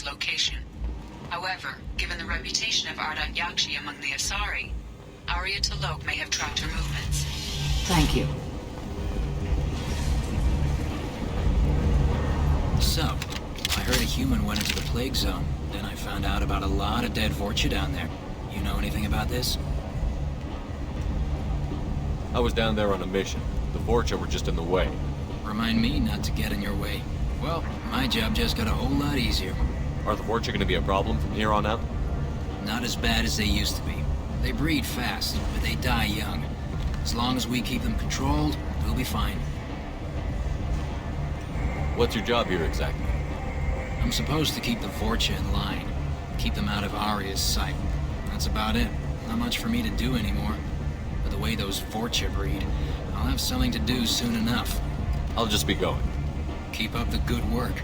location. However, given the reputation of Ardat Yakshi among the Asari, Arya T'Loak may have tracked her movements. Thank you. So, I heard a human went into the plague zone. Then I found out about a lot of dead Vorcha down there. You know anything about this? I was down there on a mission. The Vorcha were just in the way. Remind me not to get in your way. Well, my job just got a whole lot easier. Are the Vorcha going to be a problem from here on out? Not as bad as they used to be. They breed fast, but they die young. As long as we keep them controlled, we'll be fine. What's your job here exactly? I'm supposed to keep the Vorcha in line. Keep them out of Arya's sight. That's about it. Not much for me to do anymore. But the way those Vorcha breed, I'll have something to do soon enough. I'll just be going. Keep up the good work.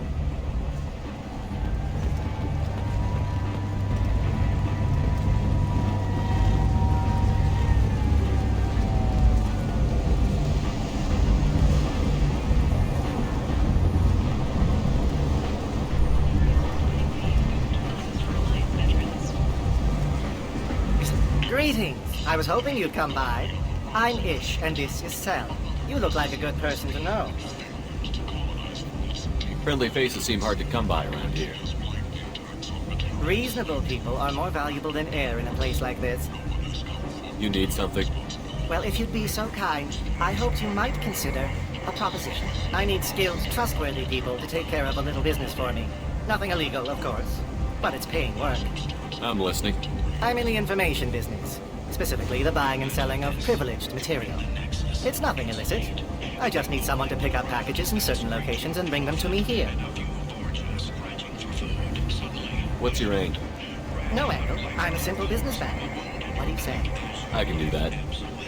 Greetings. I was hoping you'd come by. I'm Ish, and this is Sel. You look like a good person to know. Friendly faces seem hard to come by around here. Reasonable people are more valuable than air in a place like this. You need something? Well, if you'd be so kind, I hoped you might consider a proposition. I need skilled, trustworthy people to take care of a little business for me. Nothing illegal, of course, but it's paying work. I'm listening. I'm in the information business, specifically the buying and selling of privileged material. It's nothing illicit. I just need someone to pick up packages in certain locations and bring them to me here. What's your aim? No angle. I'm a simple businessman. What do you say? I can do that.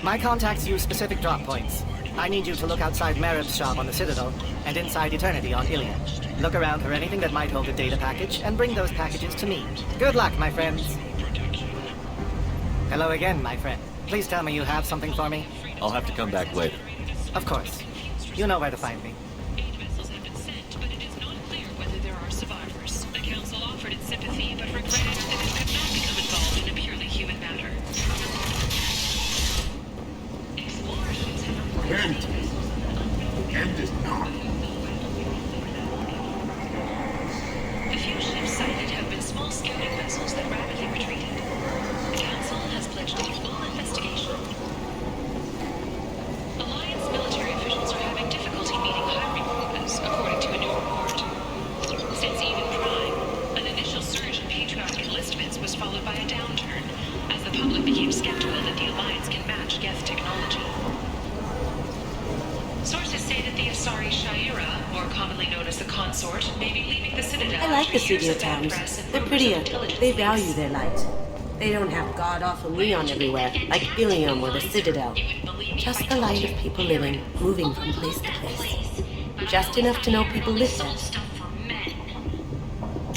My contacts use specific drop points. I need you to look outside Merib's shop on the Citadel and inside Eternity on Iliad. Look around for anything that might hold a data package and bring those packages to me. Good luck, my friends. Hello again, my friend. Please tell me you have something for me. I'll have to come back later. Of course. You know where to find me. 8 vessels have been sent, but it is not clear whether there are survivors. The Council offered its sympathy, but regretted that it could not become involved in a purely human matter. Explorations have reported... Kent is not. The few ships sighted have been small scouting vessels that rapidly retreated. The Council has pledged a full investigation. Alliance military officials are having difficulty meeting hiring quotas, according to a new report. Since even Prime, an initial surge in patriotic enlistments was followed by a downturn, as the public became skeptical that the Alliance can match Geth technology. Sources say that the Asari Shaira, more commonly known as the Consort, may be leaving the Citadel. I like the after years studio of bad towns. press and They're rumors prettier. of intelligence They leaks. value their light. They don't have god-awful neon everywhere, like Ilium or the Citadel. Just the light of people living, moving from place to place. Just enough to know people live there.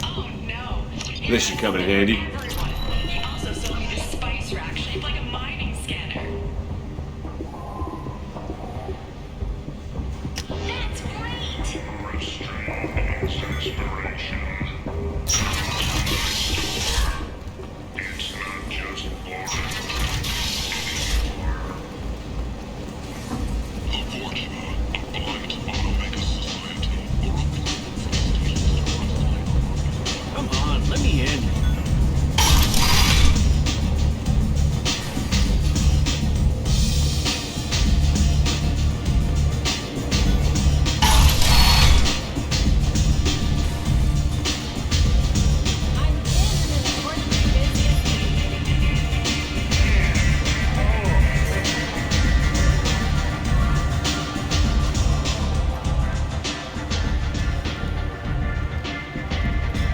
Oh no! This should come in handy. He also sold me this spice rack shaped like a mining scanner. That's great! It's not just war. The Vorcha, a blind automaker society, or a Come on, let me in.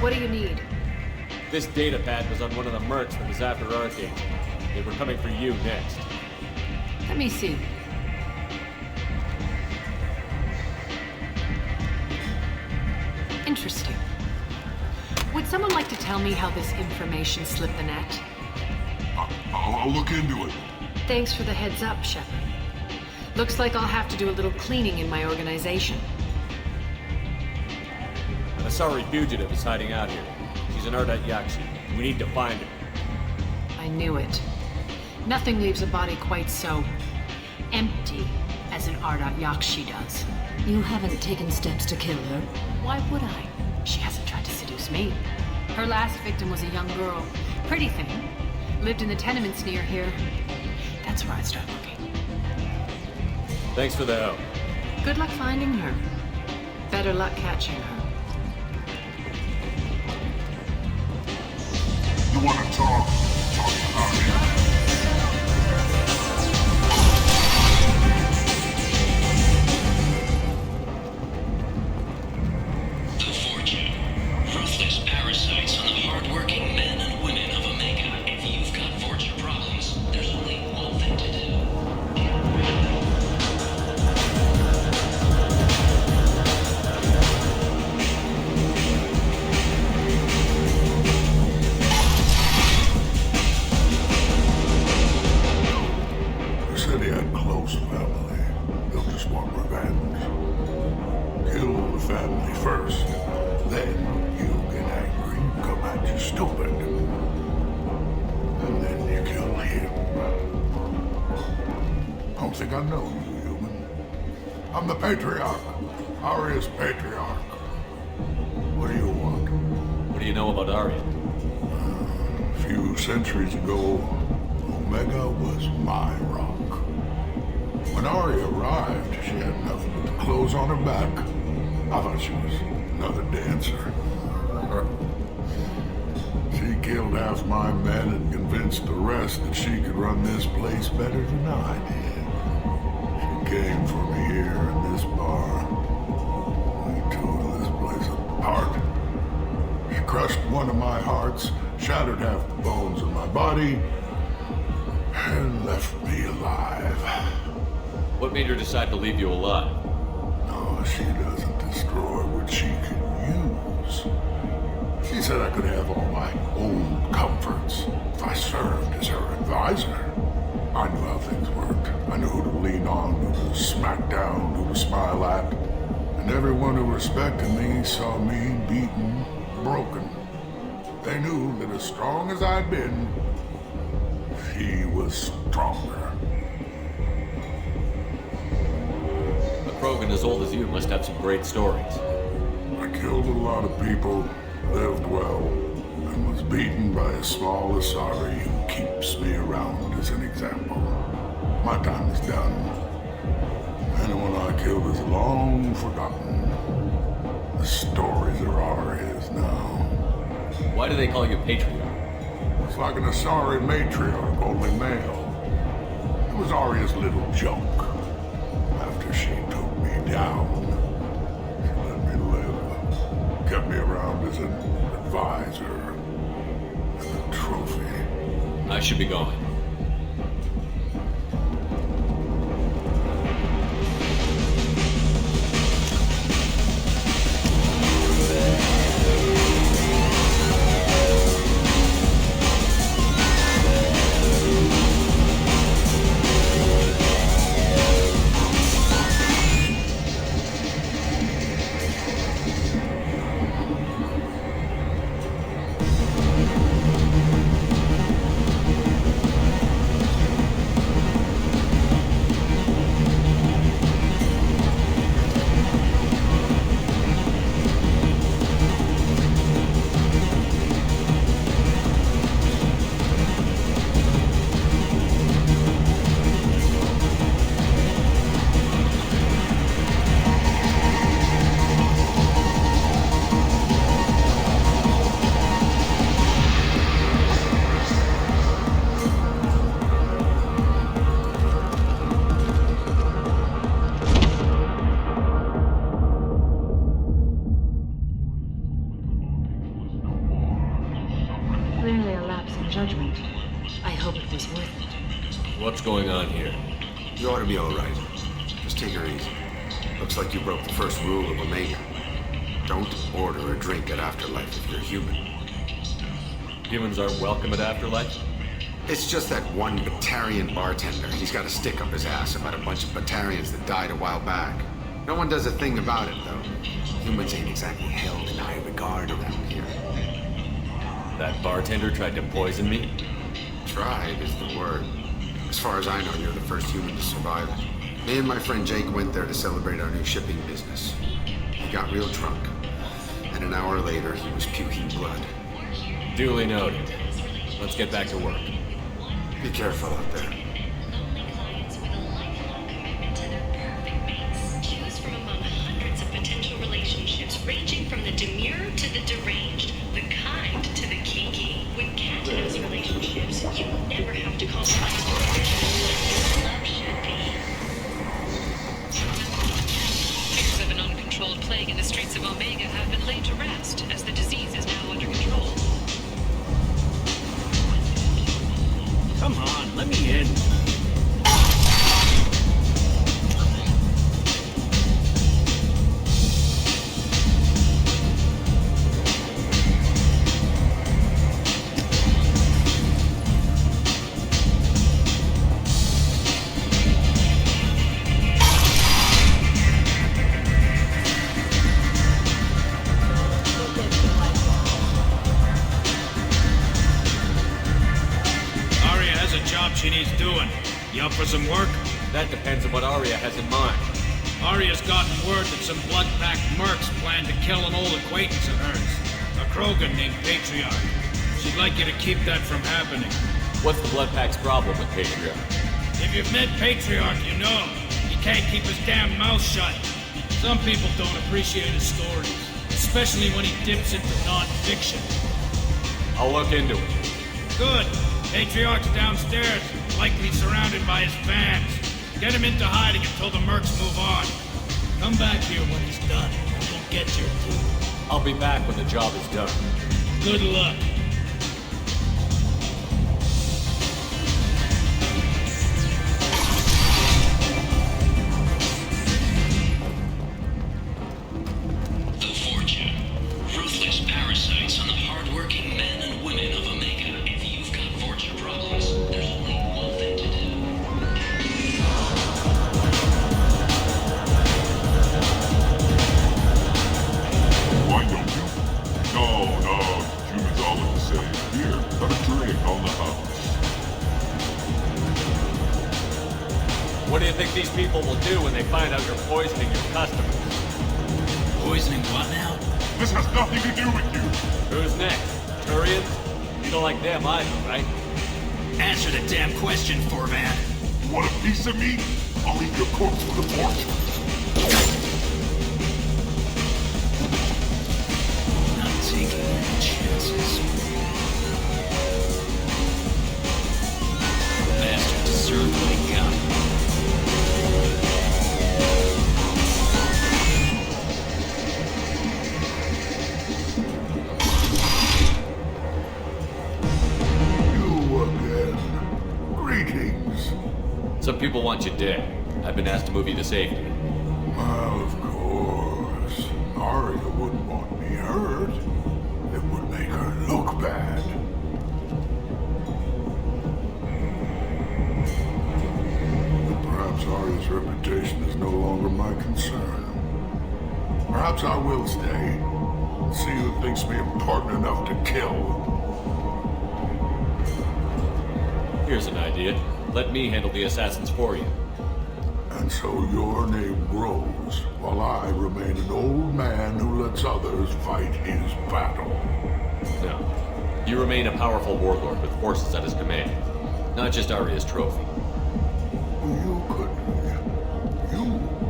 What do you need? This data pad was on one of the mercs that was after Archangel. They were coming for you next. Let me see. Interesting. Would someone like to tell me how this information slipped the net? I'll look into it. Thanks for the heads up, Shepard. Looks like I'll have to do a little cleaning in my organization. An Asari fugitive is hiding out here. She's an Ardat Yakshi. We need to find her. I knew it. Nothing leaves a body quite so empty as an Ardat Yakshi does. You haven't taken steps to kill her? Why would I? She hasn't tried to seduce me. Her last victim was a young girl. Pretty thing. Lived in the tenements near here. That's where I'd start looking. Thanks for the help. Good luck finding her. Better luck catching her. You wanna talk? Talk to Arya. The Fortune. Ruthless parasites on the hard-working men and women of Omega. If you've got Fortune problems, there's only one thing to do. You said he had close family. They'll just want revenge. Kill the family first. Then you'll get angry, come at you stupid. And then you kill him. Don't think I know you, human. I'm the Patriarch. Arya's Patriarch. What do you want? What do you know about Arya? A few centuries ago, Omega was my rock. When Arya arrived, she had nothing but the clothes on her back. I thought she was another dancer. She killed half my men and convinced the rest that she could run this place better than I did. She came for me here in this bar. We tore this place apart. She crushed one of my hearts, shattered half the bones in my body, and left me alive. What made her decide to leave you alive? No, she doesn't destroy what she can use. She said I could have all my old comforts if I served as her advisor. I knew how things worked. I knew who to lean on, who to smack down, who to smile at. And everyone who respected me saw me beaten, broken. They knew that as strong as I'd been, she was stronger. A Krogan as old as you must have some great stories. I killed a lot of people, lived well, and was beaten by a small Asari who keeps me around as an example. My time is done. Anyone I killed is long forgotten. The stories are ours now. Why do they call you Patriarch? It's like an Asari matriarch, only male. It was Arya's little joke. After she took me down, she let me live. Kept me around as an advisor and a trophy. I should be going. Clearly a lapse in judgment. I hope it was worth it. What's going on here? You ought to be all right. Just take her easy. Looks like you broke the first rule of Omega. Don't order a drink at Afterlife if you're human. Humans aren't welcome at Afterlife? It's just that one Batarian bartender. He's got a stick up his ass about a bunch of Batarians that died a while back. No one does a thing about it, though. Humans ain't exactly held in high regard around here. That bartender tried to poison me? Tried is the word. As far as I know, you're the first human to survive it. Me and my friend Jake went there to celebrate our new shipping business. He got real drunk, and an hour later he was puking blood. Duly noted. Let's get back to work. Be careful out there. Lonely clients with a lifelong commitment to their perfect mates. Choose from among hundreds of potential relationships ranging from the demure to the deranged, the kind to the kinky. With cat-house relationships, you never have to compromise your original love should be. Fears of an uncontrolled plague in the streets of Omega have been laid to rest, as the disease is now under control. Come on, let me in. She needs doing. You up for some work? That depends on what Arya has in mind. Arya's gotten word that some blood-packed mercs plan to kill an old acquaintance of hers. A Krogan named Patriarch. She'd like you to keep that from happening. What's the Bloodpack's problem with Patriarch? If you've met Patriarch, you know. He can't keep his damn mouth shut. Some people don't appreciate his stories. Especially when he dips into non-fiction. I'll look into it. Good. Patriarch's downstairs, likely surrounded by his fans. Get him into hiding until the mercs move on. Come back here when he's done. You'll get your due. I'll be back when the job is done. Good luck. The Fortune. Ruthless parasites on the hardworking men and women of Omega. If you've got Fortune problems, there's only one thing to do. Why don't you? No, humans all look the same. Here, have a drink on the house. What do you think these people will do when they find out you're poisoning your customers? Poisoning what now? This has nothing to do with you. Who's next? Turians? You don't like them either, right? Answer the damn question, Forvan. You want a piece of me? I'll leave your corpse with a fortune. Not taking any chances. Bastard deserved what he got. Some people want you dead. I've been asked to move you to safety. Well, of course. Arya wouldn't want me hurt. It would make her look bad. But perhaps Arya's reputation is no longer my concern. Perhaps I will stay. See who thinks me important enough to kill. Here's an idea. Let me handle the assassins for you. And so your name grows, while I remain an old man who lets others fight his battle. No. You remain a powerful warlord with forces at his command. Not just Arya's trophy. You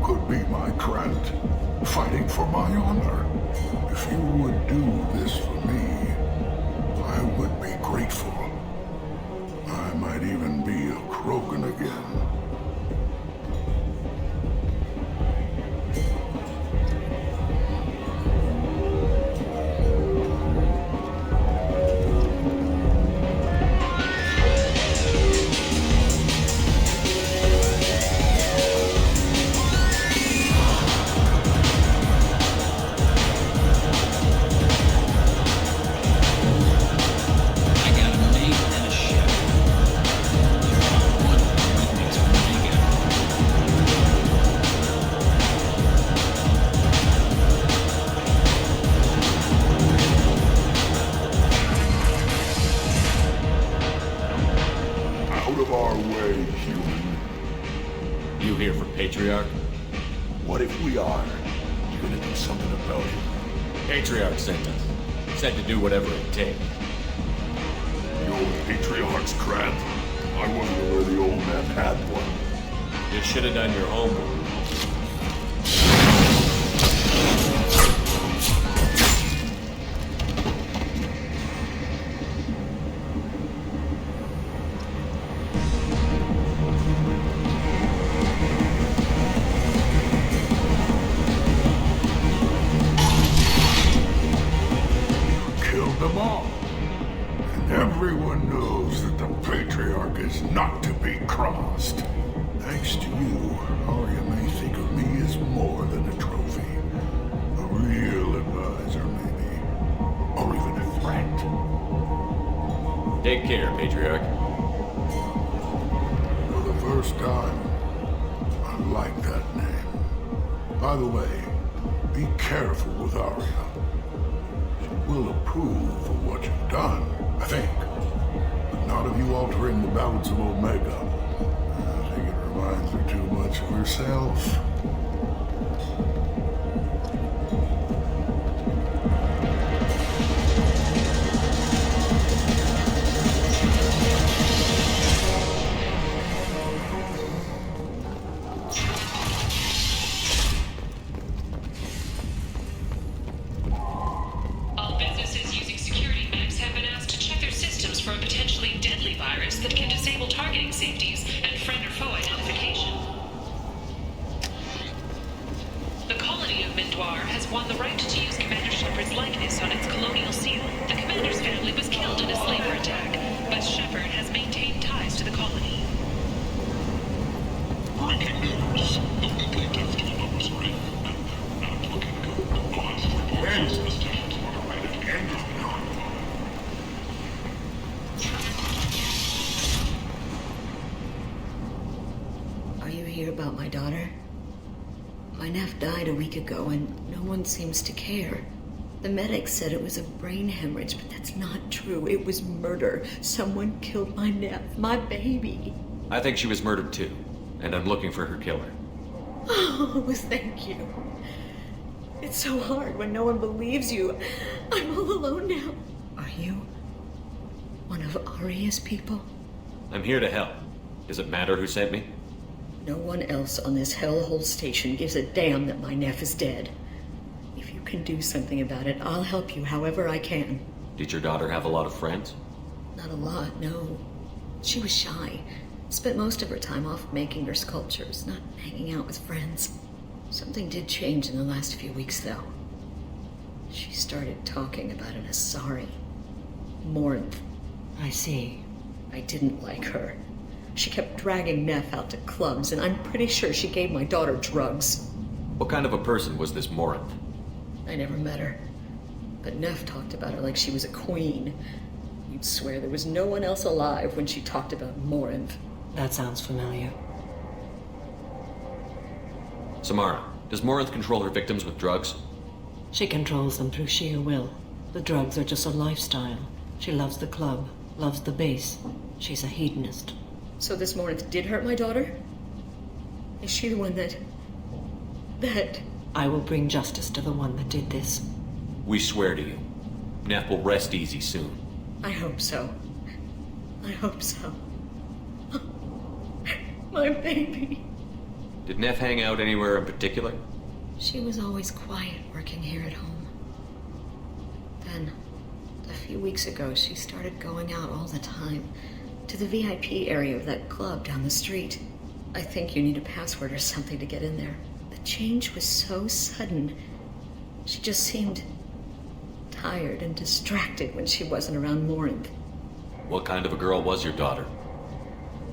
could be my Krant, fighting for my honor. If you would do this for me, I would be grateful. I might even be a Krogan again. I got a mate and a ship. One with me tomorrow. Patriarch? What if we are? You gonna do something about it? Patriarch sent us. Said to do whatever it takes. The old Patriarch's crap. I wasn't aware the old man had one. You should have done your homework. Killed them all. And everyone knows that the Patriarch is not to be crossed. Thanks to you, Arya may think of me as more than a trophy. A real advisor, maybe. Or even a threat. Take care, Patriarch. For the first time, I like that name. By the way, be careful with Arya. She will approve of what you've done, I think. But not of you altering the balance of Omega. I think it reminds her too much of herself. All businesses using security maps have been asked to check their systems for a potentially deadly virus that can disable targeting safeties and friend or foe identification. The colony of Mindoir has won the right to use Commander Shepard's likeness on its colonial seal. The commander's family was killed in a slaver attack, but Shepard has maintained ties to the colony. Are you here about my daughter? My nephew died a week ago and no one seems to care. The medic said it was a brain hemorrhage, but that's not true. It was murder. Someone killed my nephew, my baby. I think she was murdered too, and I'm looking for her killer. Oh, thank you. It's so hard when no one believes you. I'm all alone now. Are you one of Arya's people? I'm here to help. Does it matter who sent me? No one else on this hellhole station gives a damn that my nephew is dead. If you can do something about it, I'll help you however I can. Did your daughter have a lot of friends? Not a lot, no. She was shy. Spent most of her time off making her sculptures, not hanging out with friends. Something did change in the last few weeks, though. She started talking about an Asari. Morinth. I see. I didn't like her. She kept dragging Neff out to clubs, and I'm pretty sure she gave my daughter drugs. What kind of a person was this Morinth? I never met her. But Neff talked about her like she was a queen. You'd swear there was no one else alive when she talked about Morinth. That sounds familiar. Samara, does Morinth control her victims with drugs? She controls them through sheer will. The drugs are just a lifestyle. She loves the club, loves the base. She's a hedonist. So this Morinth did hurt my daughter? Is she the one that... I will bring justice to the one that did this. We swear to you. Neff will rest easy soon. I hope so. I hope so. My baby. Did Neff hang out anywhere in particular? She was always quiet working here at home. Then, a few weeks ago, she started going out all the time to the VIP area of that club down the street. I think you need a password or something to get in there. The change was so sudden. She just seemed tired and distracted when she wasn't around Morinth. What kind of a girl was your daughter?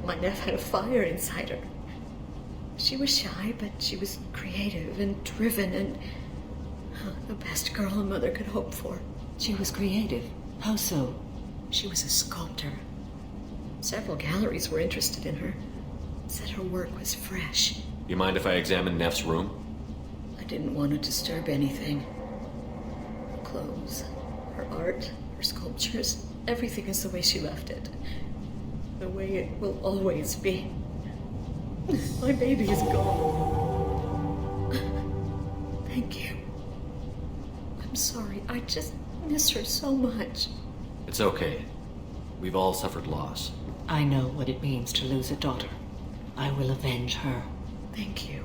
My nephew had a fire inside her. She was shy, but she was creative and driven and the best girl a mother could hope for. She was creative. How so? She was a sculptor. Several galleries were interested in her. Said her work was fresh. You mind if I examine Neff's room? I didn't want to disturb anything. Her clothes, her art, her sculptures, everything is the way she left it. The way it will always be. My baby is gone. Thank you. I'm sorry. I just miss her so much. It's okay. We've all suffered loss. I know what it means to lose a daughter. I will avenge her. Thank you.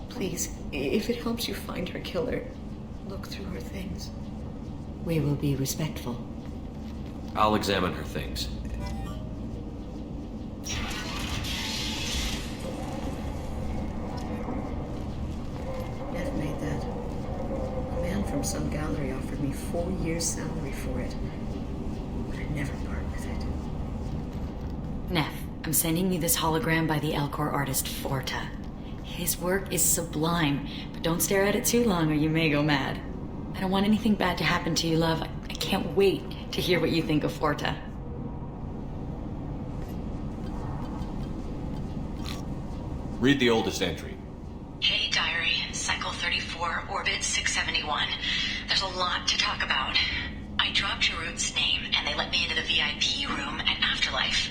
Please, if it helps you find her killer, look through her things. We will be respectful. I'll examine her things. Nev made that. A man from some gallery offered me 4 years' salary for it. But I'd never part with it. Neff, I'm sending you this hologram by the Elcor artist Forta. His work is sublime, but don't stare at it too long or you may go mad. I don't want anything bad to happen to you, love. I can't wait to hear what you think of Forta. Read the oldest entry. Hey, Diary. Cycle 34, Orbit 671. There's a lot to talk about. I dropped Jarut's name, and they let me into the VIP room at Afterlife.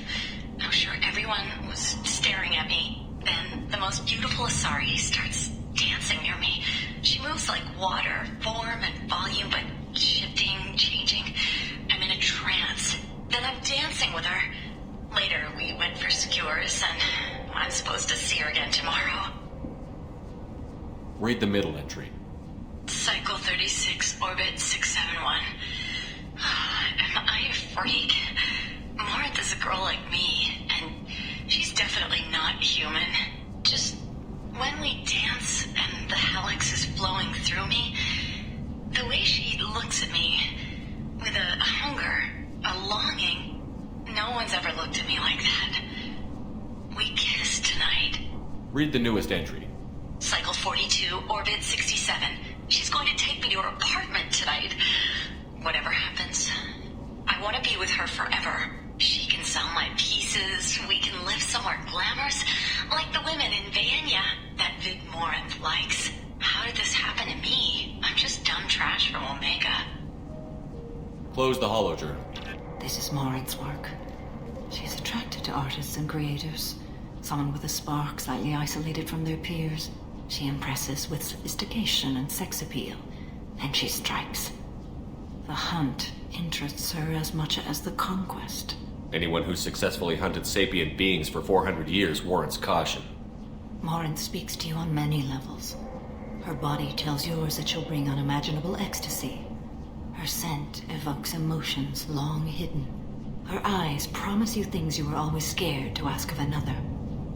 I'm sure everyone was staring at me. Then the most beautiful Asari starts dancing near me. She moves like water, form and volume, but shifting, changing. I'm in a trance. Then I'm dancing with her. Later, we went for skewers, and I'm supposed to see her again tomorrow. Read the middle entry. Cycle 36, Orbit 671. Am I a freak? Martha's a girl like me, and she's definitely not human. Just when we dance and the helix is flowing through me, the way she looks at me with a hunger, a longing, no one's ever looked at me like that. We kissed tonight. Read the newest entry. Cycle 42, Orbit 67. She's going to take me to her apartment tonight. Whatever happens, I want to be with her forever. She can sell my pieces. We can live somewhere glamorous, like the women in Vanya that Vid Morinth likes. How did this happen to me? I'm just dumb trash from Omega. Close the holojournal. This is Morinth's work. She's attracted to artists and creators. Someone with a spark, slightly isolated from their peers. She impresses with sophistication and sex appeal. Then she strikes. The hunt interests her as much as the conquest. Anyone who's successfully hunted sapient beings for 400 years warrants caution. Morinth speaks to you on many levels. Her body tells yours that she'll bring unimaginable ecstasy. Her scent evokes emotions long hidden. Her eyes promise you things you were always scared to ask of another.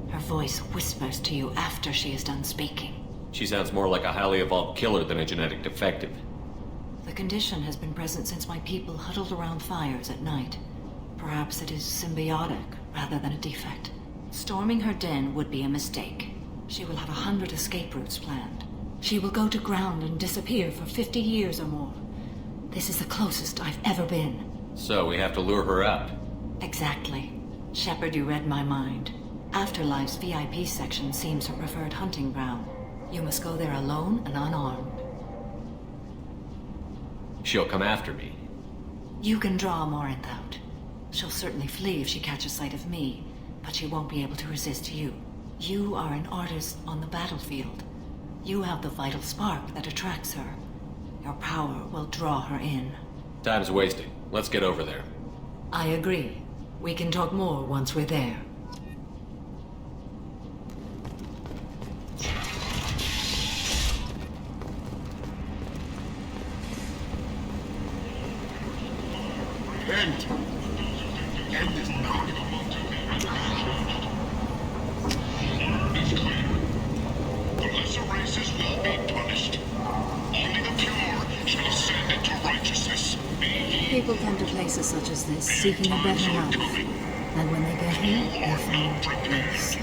Her voice whispers to you after she is done speaking. She sounds more like a highly evolved killer than a genetic defective. The condition has been present since my people huddled around fires at night. Perhaps it is symbiotic rather than a defect. Storming her den would be a mistake. She will have 100 escape routes planned. She will go to ground and disappear for 50 years or more. This is the closest I've ever been. So we have to lure her out. Exactly. Shepard, you read my mind. Afterlife's VIP section seems her preferred hunting ground. You must go there alone and unarmed. She'll come after me. You can draw Morinth out. She'll certainly flee if she catches sight of me, but she won't be able to resist you. You are an artist on the battlefield. You have the vital spark that attracts her. Your power will draw her in. Time's wasting. Let's get over there. I agree. We can talk more once we're there. End is not. The lesser races will be punished. Only the pure shall ascend into righteousness. People come to places such as this seeking a better life. And when they get here, they find this.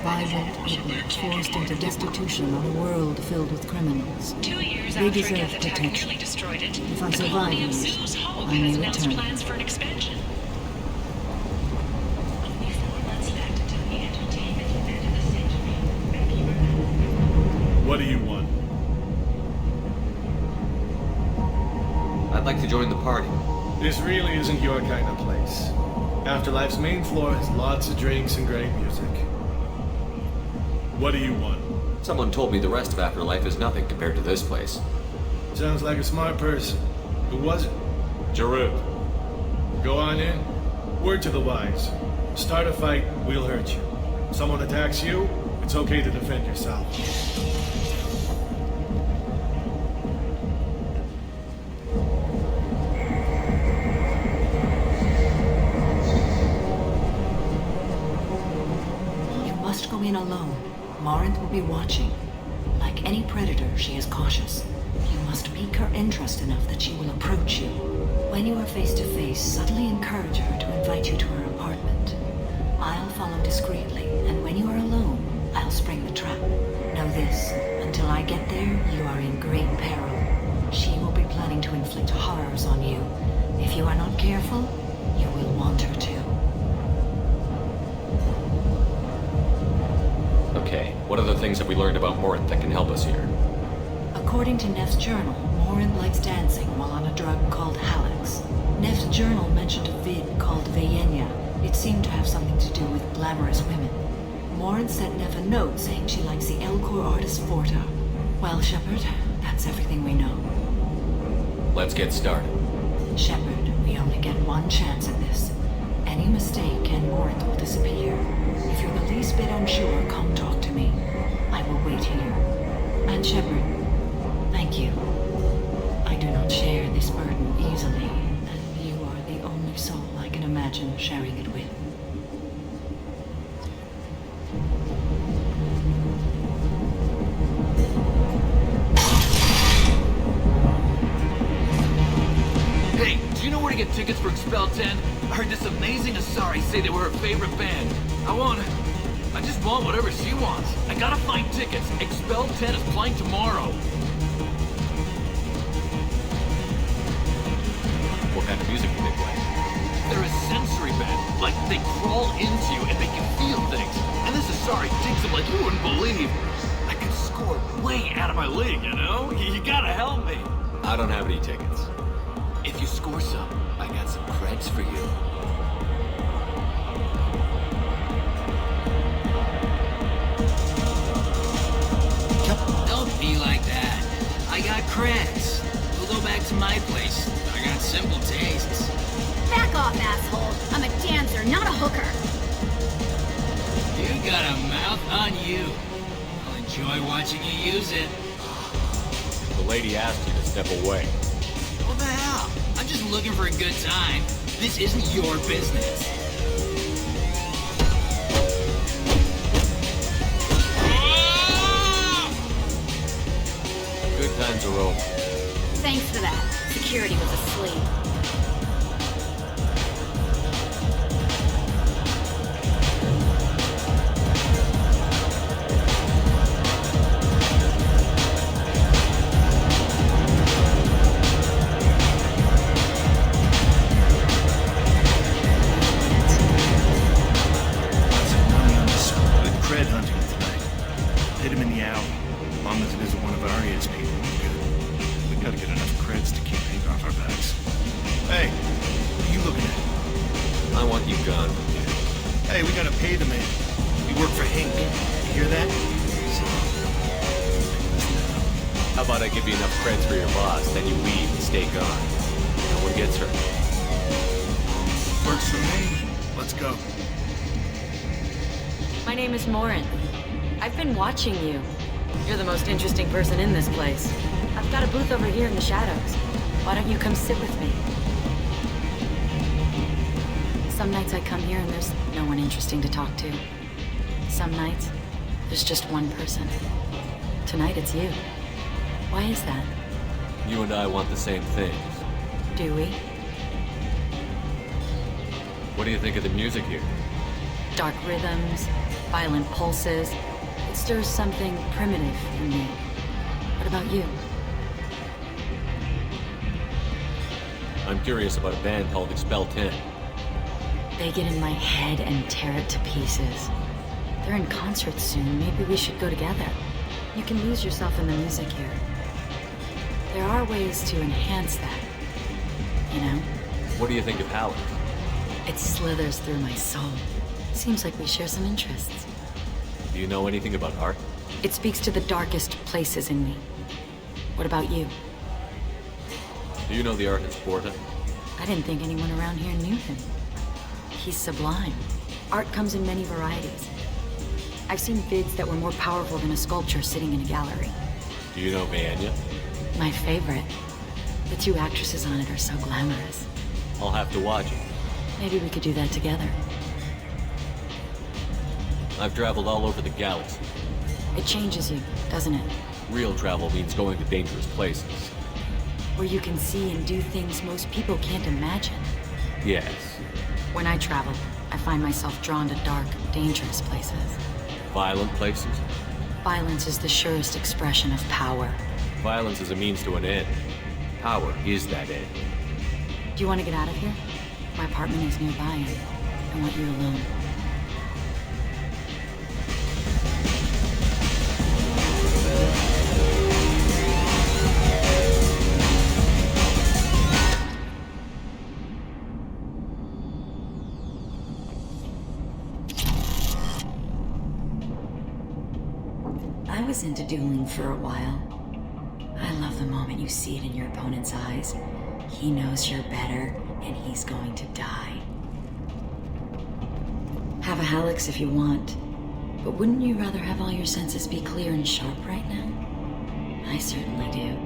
Violent ignorance forced into destitution on a world filled with criminals. 2 years They after a deserve Geth attack protection. nearly destroyed it, If I the survive colony of this, Zeus I Hope may has announced return. plans for an expansion. What do you want? I'd like to join the party. This really isn't your kind of place. Afterlife's main floor has lots of drinks and great music. What do you want? Someone told me the rest of Afterlife is nothing compared to this place. Sounds like a smart person. Who was it? Giroux. Go on in. Word to the wise. Start a fight, we'll hurt you. Someone attacks you, it's okay to defend yourself. You must go in alone. Morinth will be watching. Like any predator, she is cautious. You must pique her interest enough that she will approach you. When you are face to face, subtly encourage her to invite you to her apartment. I'll follow discreetly, and when you are alone, I'll spring the trap. Know this, until I get there, you are in great peril. She will be planning to inflict horrors on you. If you are not careful, you will want her to. Okay, what other things have we learned about Morinth that can help us here? According to Neff's journal, Morinth likes dancing while on a drug called Hallex. Neff's journal mentioned a vid called Veyenia. It seemed to have something to do with glamorous women. Morinth sent Neff a note saying she likes the Elcor artist Forta. Well, Shepard, that's everything we know. Let's get started. Shepard, we only get one chance at this. Any mistake and Morinth will disappear. If you're the least bit unsure, come talk to me. I will wait here. And Shepard, thank you. I do not share this burden easily, and you are the only soul I can imagine sharing it with. Hey, do you know where to get tickets for Expel 10? I heard this amazing Asari say they were her favorite band. I just want whatever she wants. I gotta find tickets. Expel 10 is playing tomorrow. What kind of music do they play? They're a sensory band. Like, they crawl into you and make you feel things. And this Asari digs them like you wouldn't believe. I could score way out of my league, you know? You gotta help me. I don't have any tickets. If you score some, I got some creds for you. Don't be like that. I got creds. We'll go back to my place. I got simple tastes. Back off, asshole. I'm a dancer, not a hooker. You got a mouth on you. I'll enjoy watching you use it. The lady asked you to step away. What the hell? I'm just looking for a good time. This isn't your business. Good times are over. Thanks for that. Security was asleep. How about I give you enough creds for your boss, then you leave and stay gone. No one gets hurt. Works for me. Let's go. My name is Morinth. I've been watching you. You're the most interesting person in this place. I've got a booth over here in the shadows. Why don't you come sit with me? Some nights I come here and there's no one interesting to talk to. Some nights, there's just one person. Tonight it's you. Why is that? You and I want the same things. Do we? What do you think of the music here? Dark rhythms, violent pulses. It stirs something primitive in me. What about you? I'm curious about a band called Expel 10. They get in my head and tear it to pieces. They're in concert soon. Maybe we should go together. You can lose yourself in the music here. There are ways to enhance that, you know? What do you think of Howard? It slithers through my soul. Seems like we share some interests. Do you know anything about art? It speaks to the darkest places in me. What about you? Do you know the artist Porta? I didn't think anyone around here knew him. He's sublime. Art comes in many varieties. I've seen vids that were more powerful than a sculpture sitting in a gallery. Do you know Vanya? My favorite. The two actresses on it are so glamorous. I'll have to watch it. Maybe we could do that together. I've traveled all over the galaxy. It changes you, doesn't it? Real travel means going to dangerous places. Where you can see and do things most people can't imagine. Yes. When I travel, I find myself drawn to dark, dangerous places. Violent places? Violence is the surest expression of power. Violence is a means to an end. Power is that end. Do you want to get out of here? My apartment is nearby, and I want you alone. I was into dueling for a while. I love the moment you see it in your opponent's eyes. He knows you're better, and he's going to die. Have a Hallex if you want, but wouldn't you rather have all your senses be clear and sharp right now? I certainly do.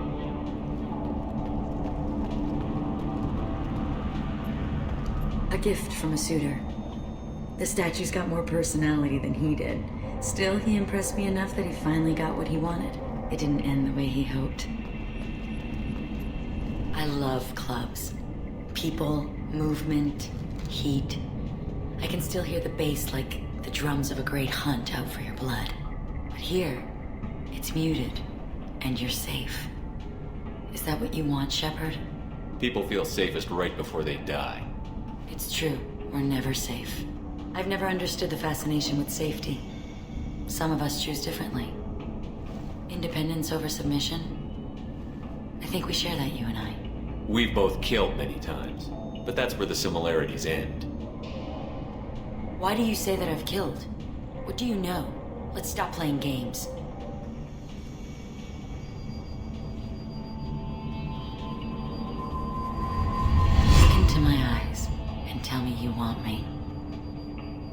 A gift from a suitor. The statue's got more personality than he did. Still, he impressed me enough that he finally got what he wanted. It didn't end the way he hoped. I love clubs. People, movement, heat. I can still hear the bass like the drums of a great hunt out for your blood. But here, it's muted, and you're safe. Is that what you want, Shepard? People feel safest right before they die. It's true. We're never safe. I've never understood the fascination with safety. Some of us choose differently. Independence over submission. I think we share that, you and I. We've both killed many times, but that's where the similarities end. Why do you say that I've killed? What do you know? Let's stop playing games. Look into my eyes and tell me you want me.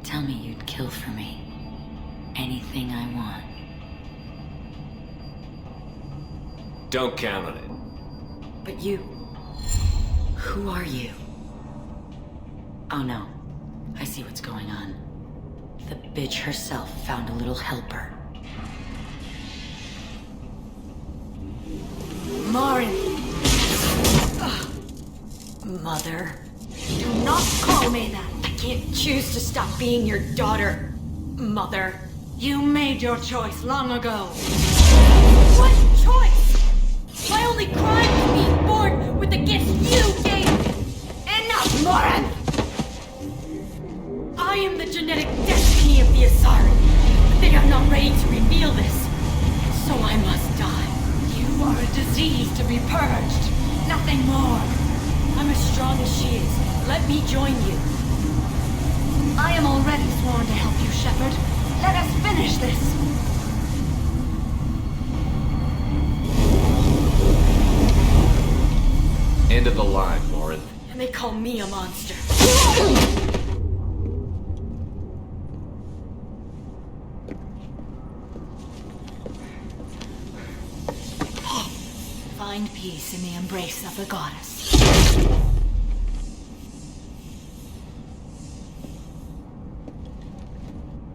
Tell me you'd kill for me. Anything I want. Don't count on it. But you... Who are you? Oh no. I see what's going on. The bitch herself found a little helper. Marin! Mother. Do not call me that! I can't choose to stop being your daughter. Mother. You made your choice long ago. What choice? My only crime is being born with the gifts you gave me. Enough, Moran! I am the genetic destiny of the Asari, but they are not ready to reveal this. So I must die. You are a disease to be purged. Nothing more. I'm as strong as she is. Let me join you. I am already sworn to help you, Shepard. Let us finish this! End of the line, Lauren. And they call me a monster. Find peace in the embrace of the goddess.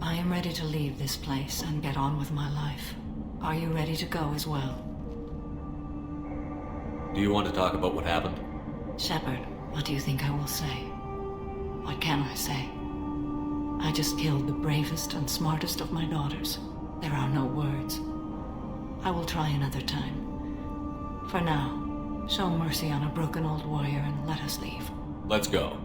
I am ready to leave this place and get on with my life. Are you ready to go as well? Do you want to talk about what happened? Shepard, what do you think I will say? What can I say? I just killed the bravest and smartest of my daughters. There are no words. I will try another time. For now, show mercy on a broken old warrior and let us leave. Let's go.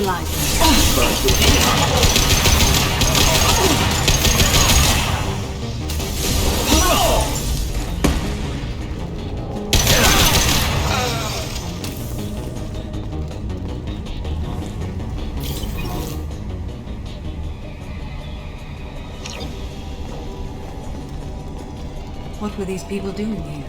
Neutralize them. What were these people doing here?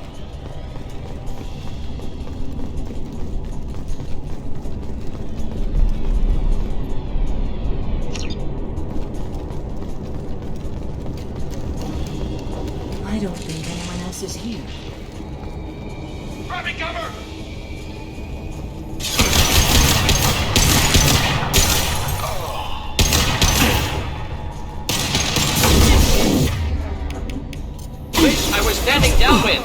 I don't think anyone else is here. Grabbing cover! Wish I was standing downwind.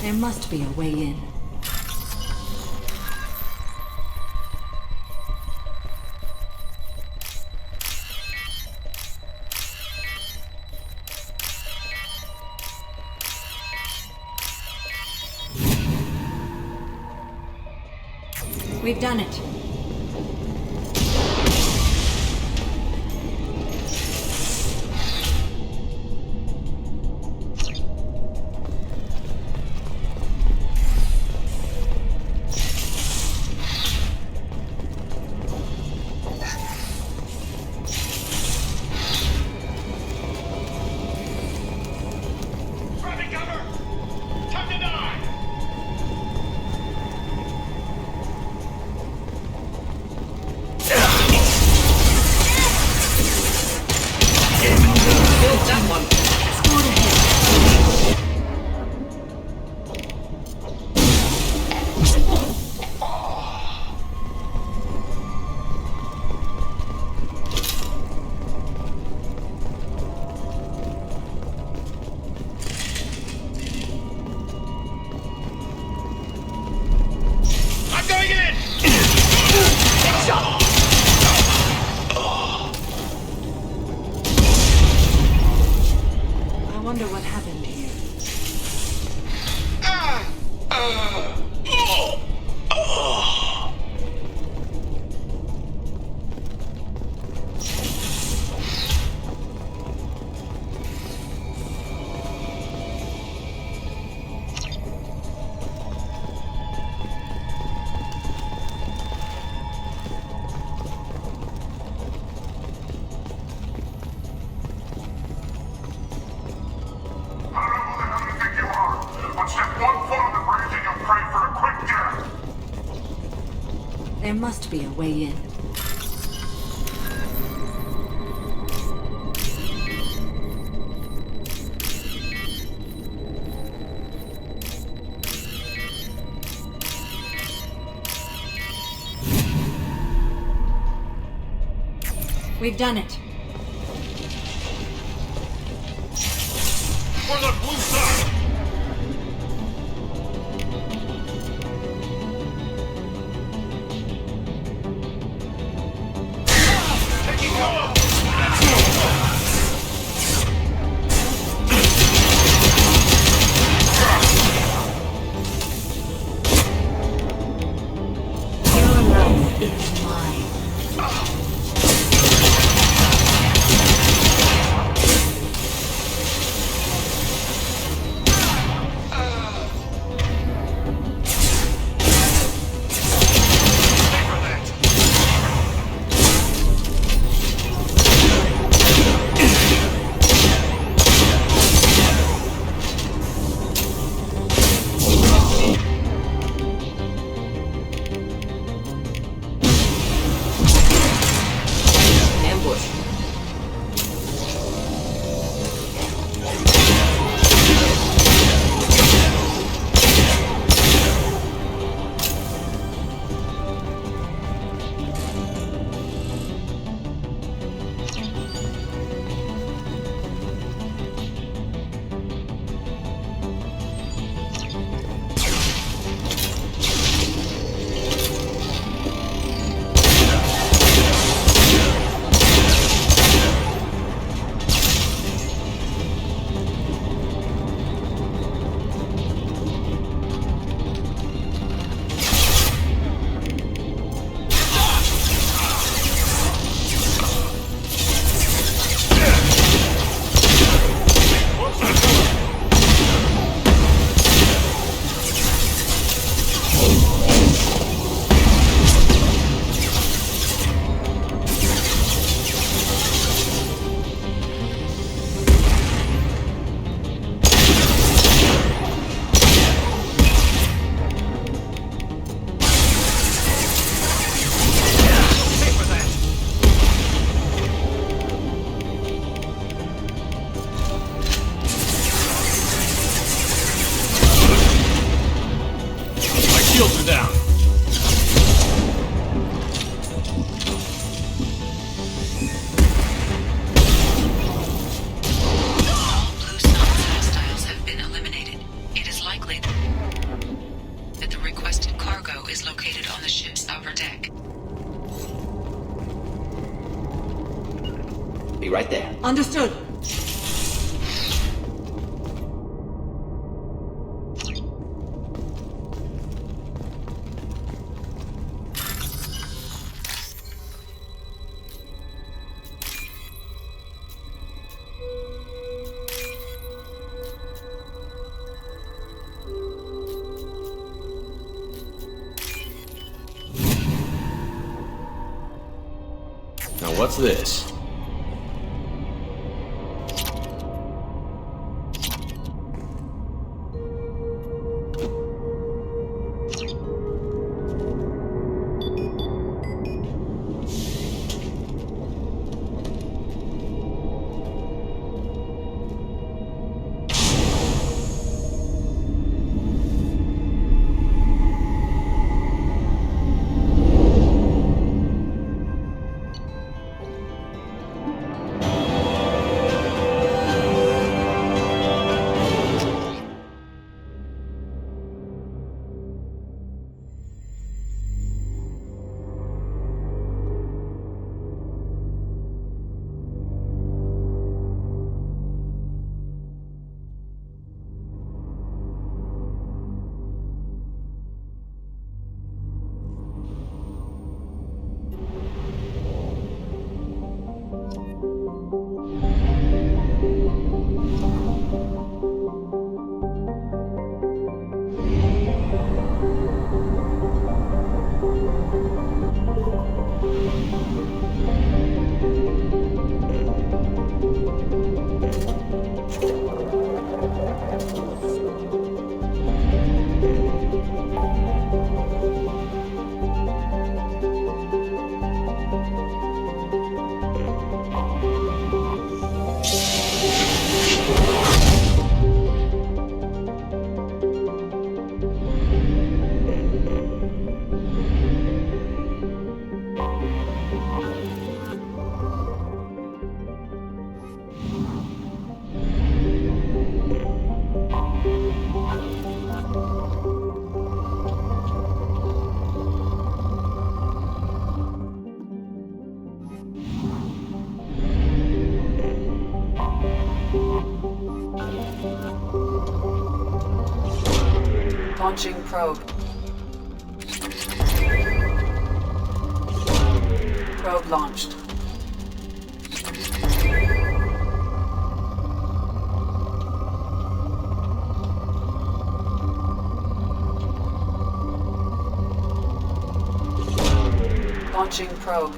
There must be a way in. We've done it. Grabbing cover! Time to die! Killed that one. Scored ahead. I'm going in! Shot. I wonder what happened here. There must be a way in. We've done it. For the blue side! Taking cover! Your life is mine. Be right there. Understood. Now what's this? Launching probe. Probe launched. Launching probe.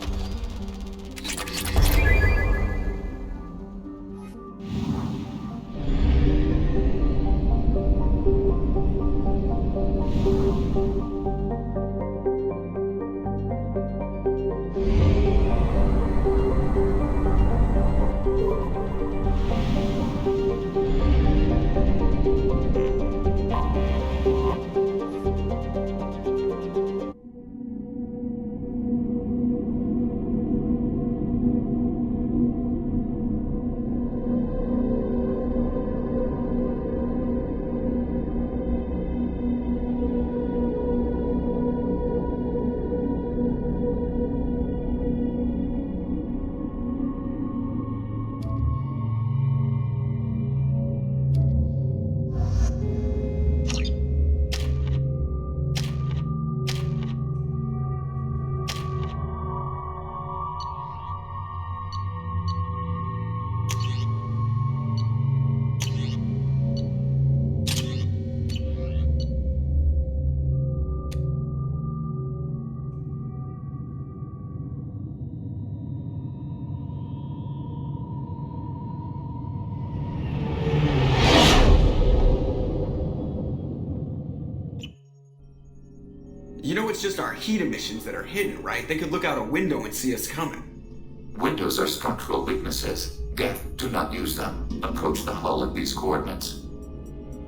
You know it's just our heat emissions that are hidden, right? They could look out a window and see us coming. Windows are structural weaknesses. Geth, do not use them. Approach the hull at these coordinates.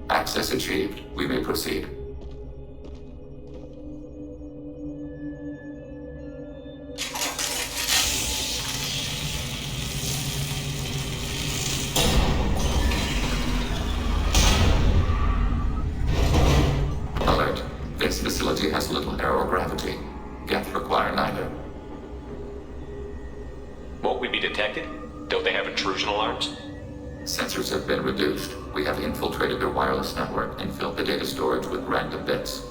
Access achieved. We may proceed. Alert. This facility has little aerogravity. Geth require neither. Won't we be detected? Don't they have intrusion alarms? Sensors have been reduced. We have infiltrated their wireless network and filled the data storage with random bits.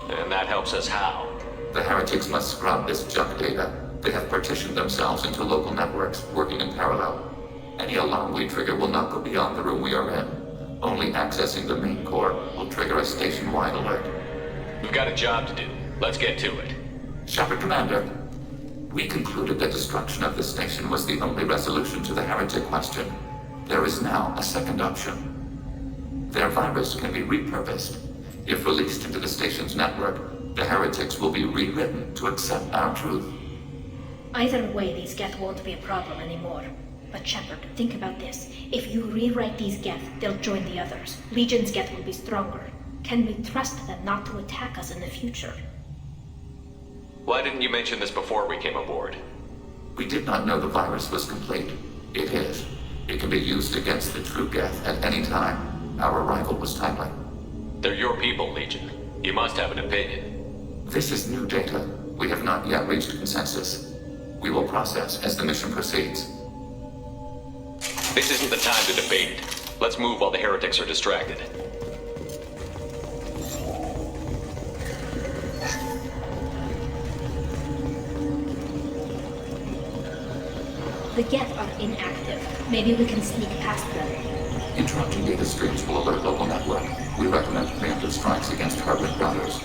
And that helps us how? The heretics must scrub this junk data. They have partitioned themselves into local networks, working in parallel. Any alarm we trigger will not go beyond the room we are in. Only accessing the main core will trigger a station-wide alert. We've got a job to do. Let's get to it. Shepard, Commander. We concluded that destruction of the station was the only resolution to the heretic question. There is now a second option. Their virus can be repurposed. If released into the station's network, the heretics will be rewritten to accept our truth. Either way, these Geth won't be a problem anymore. But Shepard, think about this. If you rewrite these Geth, they'll join the others. Legion's Geth will be stronger. Can we trust them not to attack us in the future? Why didn't you mention this before we came aboard? We did not know the virus was complete. It is. It can be used against the true Geth at any time. Our arrival was timely. They're your people, Legion. You must have an opinion. This is new data. We have not yet reached consensus. We will process as the mission proceeds. This isn't the time to debate. Let's move while the heretics are distracted. The Geth are inactive. Maybe we can sneak past them. Interrupting data streams will alert local network. We recommend preemptive strikes against target routers.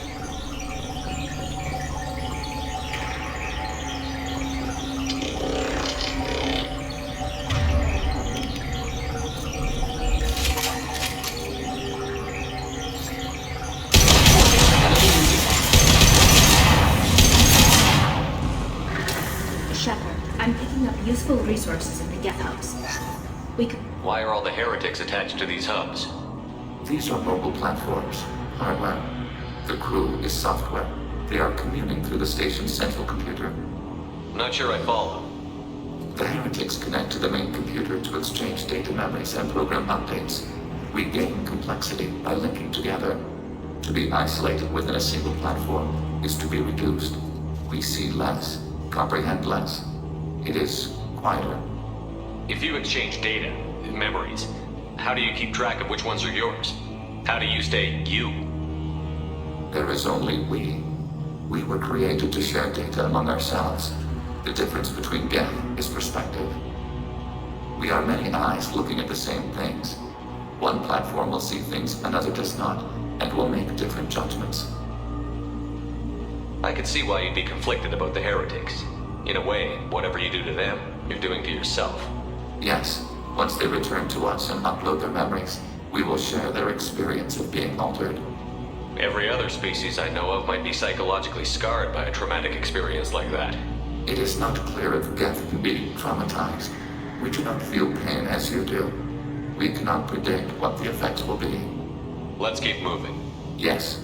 Useful resources in the Geth hubs. We could... Why are all the heretics attached to these hubs? These are mobile platforms. Hardware. The crew is software. They are communing through the station's central computer. Not sure I follow. The heretics connect to the main computer to exchange data memories and program updates. We gain complexity by linking together. To be isolated within a single platform is to be reduced. We see less, comprehend less. It is quieter. If you exchange data, memories, how do you keep track of which ones are yours? How do you stay you? There is only we. We were created to share data among ourselves. The difference between Geth is perspective. We are many eyes looking at the same things. One platform will see things another does not, and will make different judgments. I could see why you'd be conflicted about the heretics. In a way, whatever you do to them, you're doing to yourself. Yes. Once they return to us and upload their memories, we will share their experience of being altered. Every other species I know of might be psychologically scarred by a traumatic experience like that. It is not clear if Geth can be traumatized. We do not feel pain as you do. We cannot predict what the effects will be. Let's keep moving. Yes.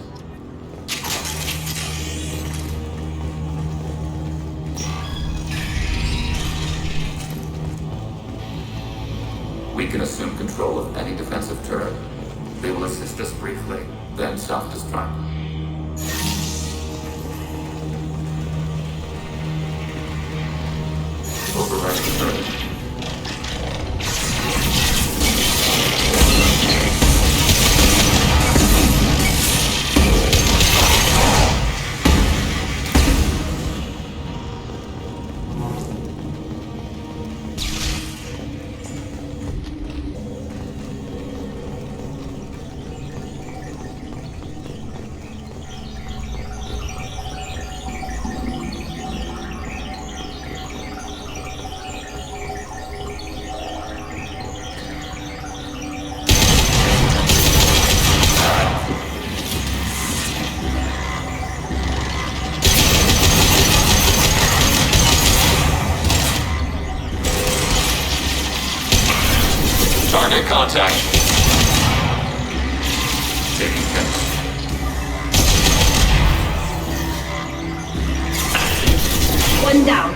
We can assume control of any defensive turret. They will assist us briefly, then self-destruct. Override the turret. Target contact. Taking hits. One down.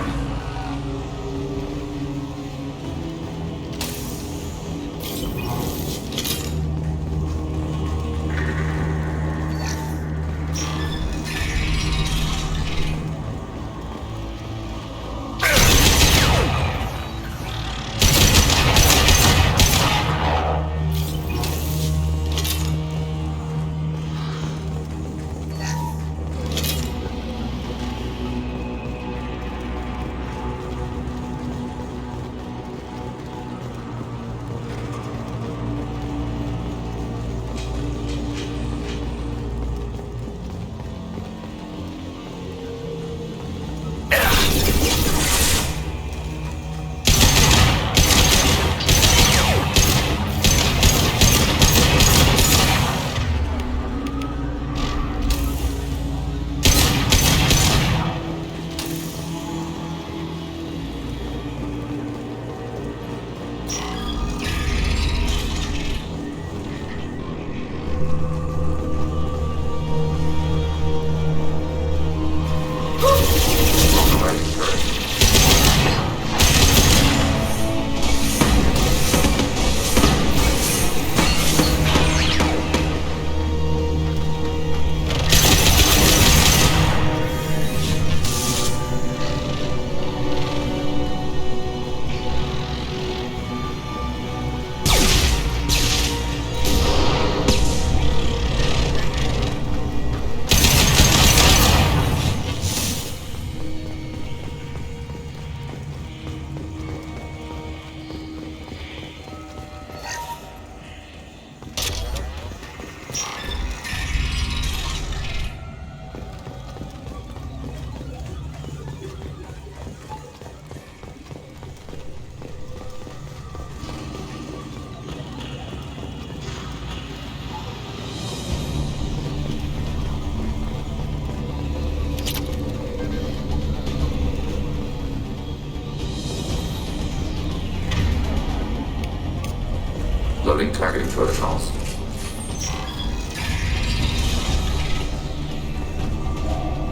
Loading targeting protocols.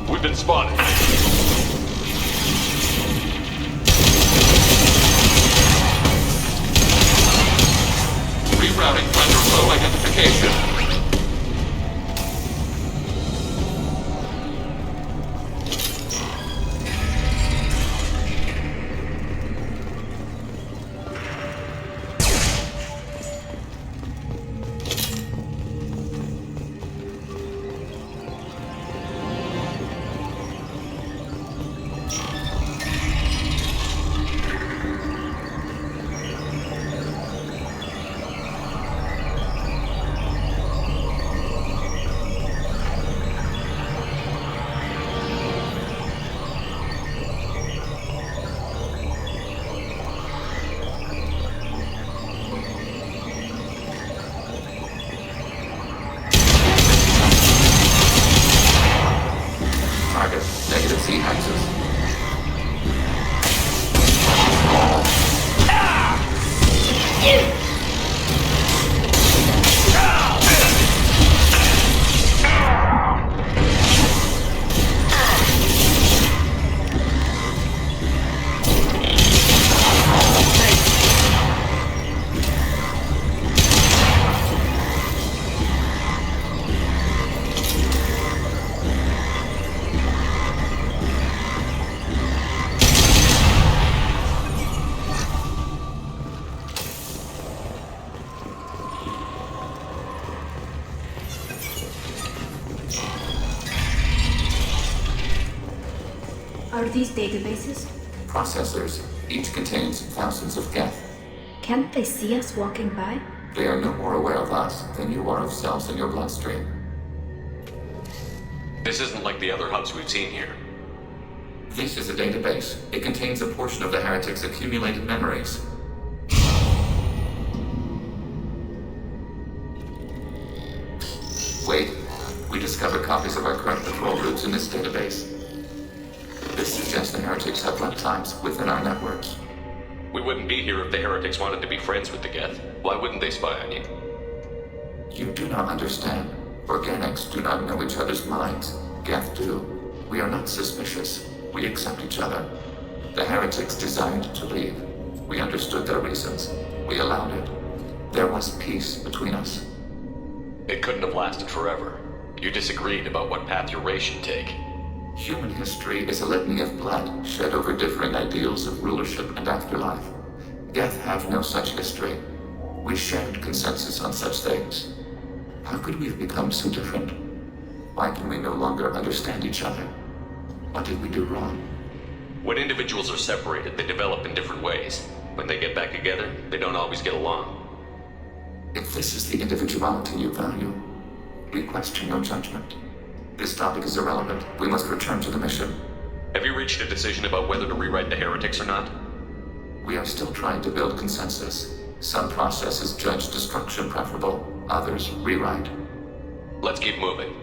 We've been spotted. Rerouting under low identification. Negative Z-axis. Are these databases? Processors. Each contains thousands of geth. Can't they see us walking by? They are no more aware of us than you are of cells in your bloodstream. This isn't like the other hubs we've seen here. This is a database. It contains a portion of the heretic's accumulated memories. Wait. We discovered copies of our current patrol routes in this database. This suggests the heretics have runtimes within our networks. We wouldn't be here if the heretics wanted to be friends with the geth. Why wouldn't they spy on you? You do not understand. Organics do not know each other's minds. Geth do. We are not suspicious. We accept each other. The heretics desired to leave. We understood their reasons. We allowed it. There was peace between us. It couldn't have lasted forever. You disagreed about what path your race should take. Human history is a litany of blood shed over differing ideals of rulership and afterlife. Geth have no such history. We shared consensus on such things. How could we have become so different? Why can we no longer understand each other? What did we do wrong? When individuals are separated, they develop in different ways. When they get back together, they don't always get along. If this is the individuality you value, we question your judgment. This topic is irrelevant. We must return to the mission. Have you reached a decision about whether to rewrite the heretics or not? We are still trying to build consensus. Some processes judge destruction preferable, others rewrite. Let's keep moving.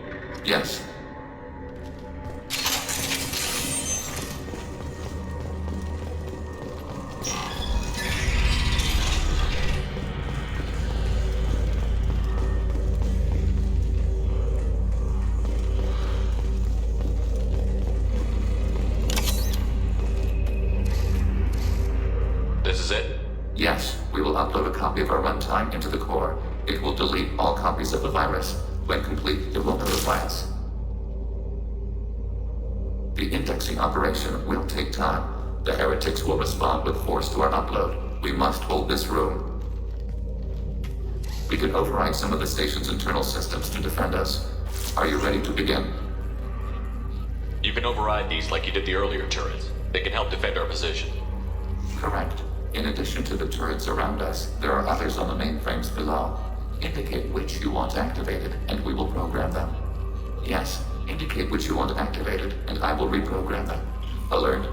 Yes. This is it? Yes, we will upload a copy of our runtime into the core. It will delete all copies of the virus. When complete, it will notify us. The indexing operation will take time. The heretics will respond with force to our upload. We must hold this room. We can override some of the station's internal systems to defend us. Are you ready to begin? You can override these like you did the earlier turrets. They can help defend our position. Correct. In addition to the turrets around us, there are others on the mainframes below. Indicate which you want activated, and we will program them. Yes, indicate which you want activated, and I will reprogram them. Alert.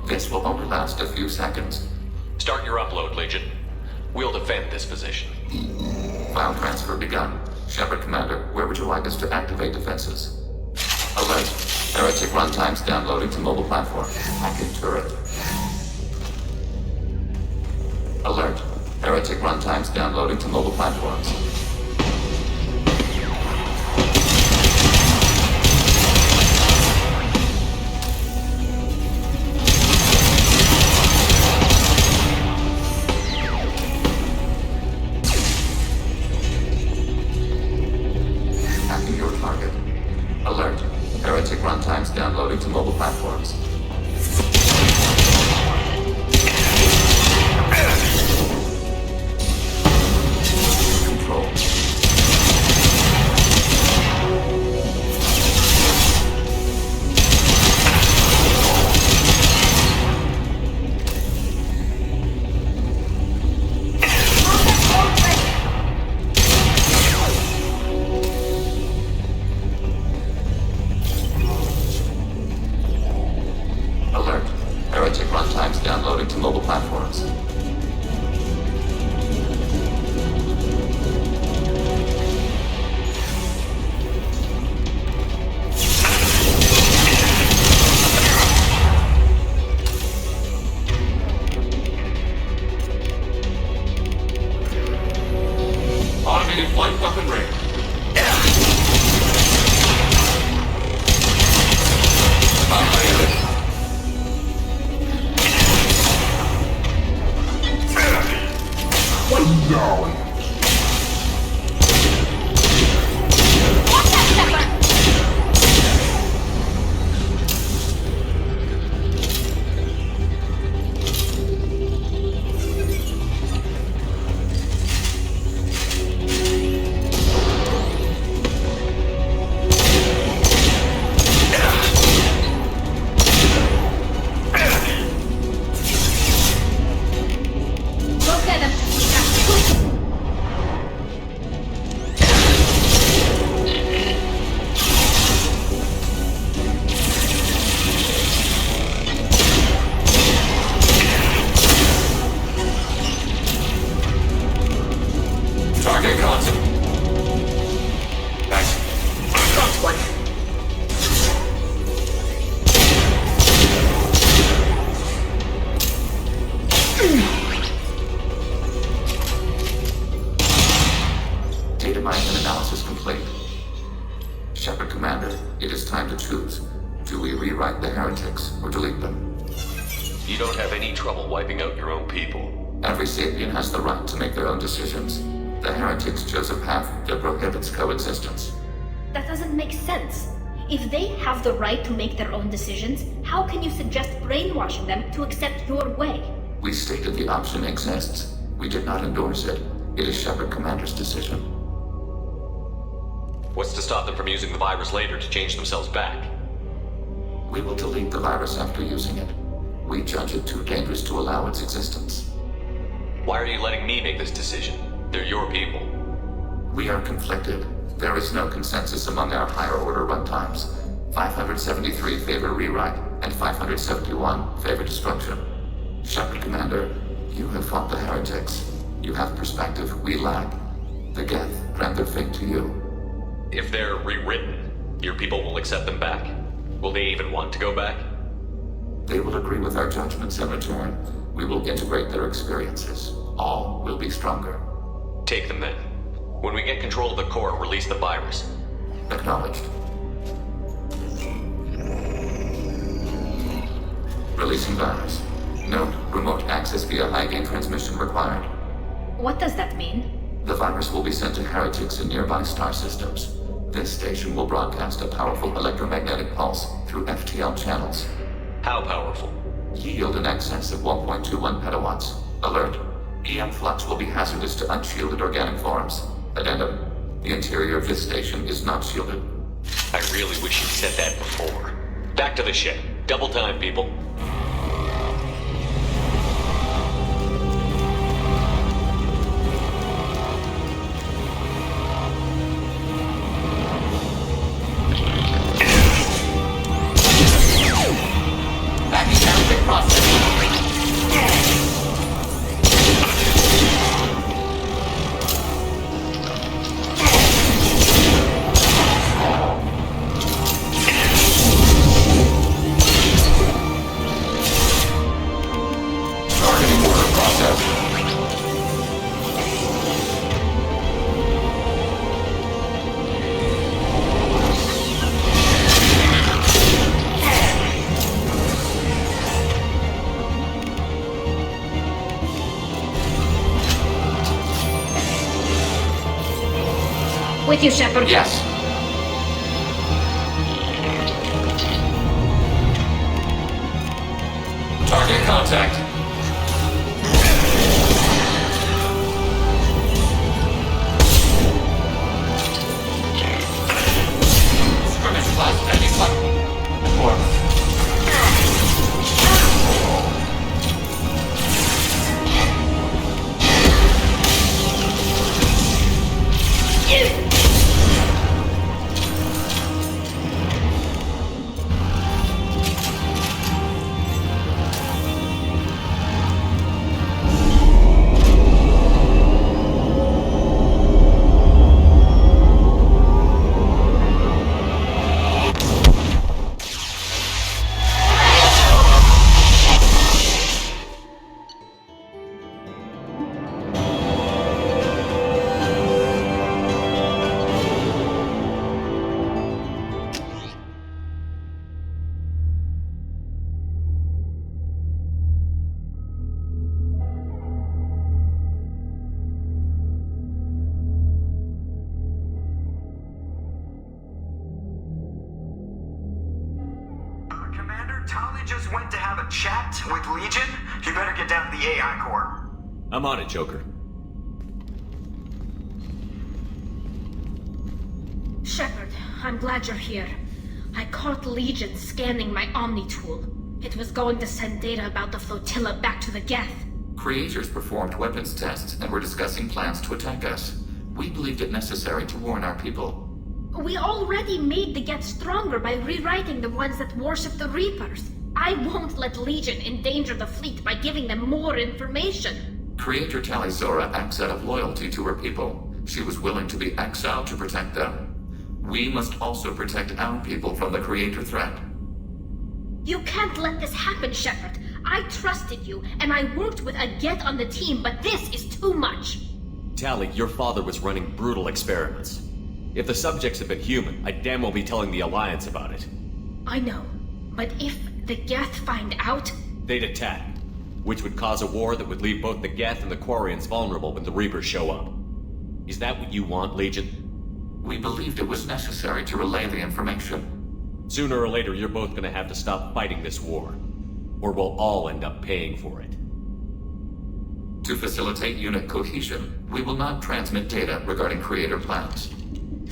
This will only last a few seconds. Start your upload, Legion. We'll defend this position. File transfer begun. Shepard Commander, where would you like us to activate defenses? Alert. Heretic runtimes downloading to mobile platform. Hacking turret. Alert. Heretic run runtimes downloading to mobile platforms. Hacking your target. Alert. Heretic runtimes downloading to mobile platforms. Control. Alert. Heretic runtimes downloading to mobile platforms. Automated flight weapon range. No. Look at them. Target concept. Nice. Got one. Data mining and analysis complete. Shepard Commander, it is time to choose. Do we rewrite the heretics or delete them? You don't have any trouble wiping out your own people. Every sapient has the right to make their own decisions. The heretics chose a path that prohibits coexistence. That doesn't make sense. If they have the right to make their own decisions, how can you suggest brainwashing them to accept your way? We stated the option exists. We did not endorse it. It is Shepard Commander's decision. What's to stop them from using the virus later to change themselves back? We will delete the virus after using it. We judge it too dangerous to allow its existence. Why are you letting me make this decision? They're your people. We are conflicted. There is no consensus among our higher order runtimes. 573 favor rewrite, and 571 favor destruction. Shepard Commander, you have fought the heretics. You have perspective we lack. The Geth grant their fate to you. If they're rewritten, your people will accept them back. Will they even want to go back? They will agree with our judgments in return. We will integrate their experiences. All will be stronger. Take them then. When we get control of the core, release the virus. Acknowledged. Releasing virus. Note, remote access via high-gain transmission required. What does that mean? The virus will be sent to heretics in nearby star systems. This station will broadcast a powerful electromagnetic pulse through FTL channels. How powerful? Yield in excess of 1.21 petawatts. Alert. EM flux will be hazardous to unshielded organic forms. Addendum. The interior of this station is not shielded. I really wish you'd said that before. Back to the ship. Double time, people. With you, Shepard. Yes. Target contact. Skirmish class ending button. Just went to have a chat with Legion? You better get down to the AI core. I'm on it, Joker. Shepard, I'm glad you're here. I caught Legion scanning my Omni tool. It was going to send data about the flotilla back to the Geth. Creators performed weapons tests and were discussing plans to attack us. We believed it necessary to warn our people. We already made the Geth stronger by rewriting the ones that worship the Reapers. I won't let Legion endanger the fleet by giving them more information. Creator Talizora acts out of loyalty to her people. She was willing to be exiled to protect them. We must also protect our people from the Creator threat. You can't let this happen, Shepard. I trusted you, and I worked with a Geth on the team, but this is too much. Tali, your father was running brutal experiments. If the subjects had been human, I'd damn well be telling the Alliance about it. I know, but if the Geth find out... They'd attack, which would cause a war that would leave both the Geth and the Quarians vulnerable when the Reapers show up. Is that what you want, Legion? We believed it was necessary to relay the information. Sooner or later, you're both gonna have to stop fighting this war, or we'll all end up paying for it. To facilitate unit cohesion, we will not transmit data regarding Creator plans.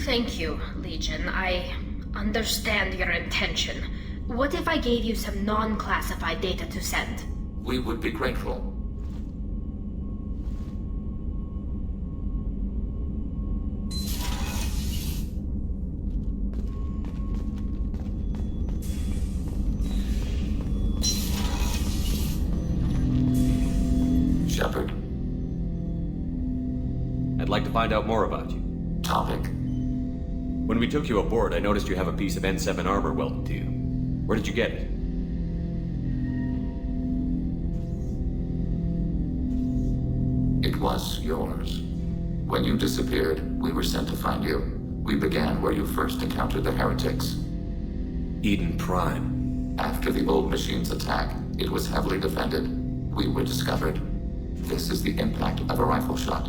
Thank you, Legion. I understand your intention. What if I gave you some non-classified data to send? We would be grateful. Shepard. I'd like to find out more about you. Topic. When we took you aboard, I noticed you have a piece of N7 armor welded to you. Where did you get it? It was yours. When you disappeared, we were sent to find you. We began where you first encountered the heretics. Eden Prime. After the old machine's attack, it was heavily defended. We were discovered. This is the impact of a rifle shot.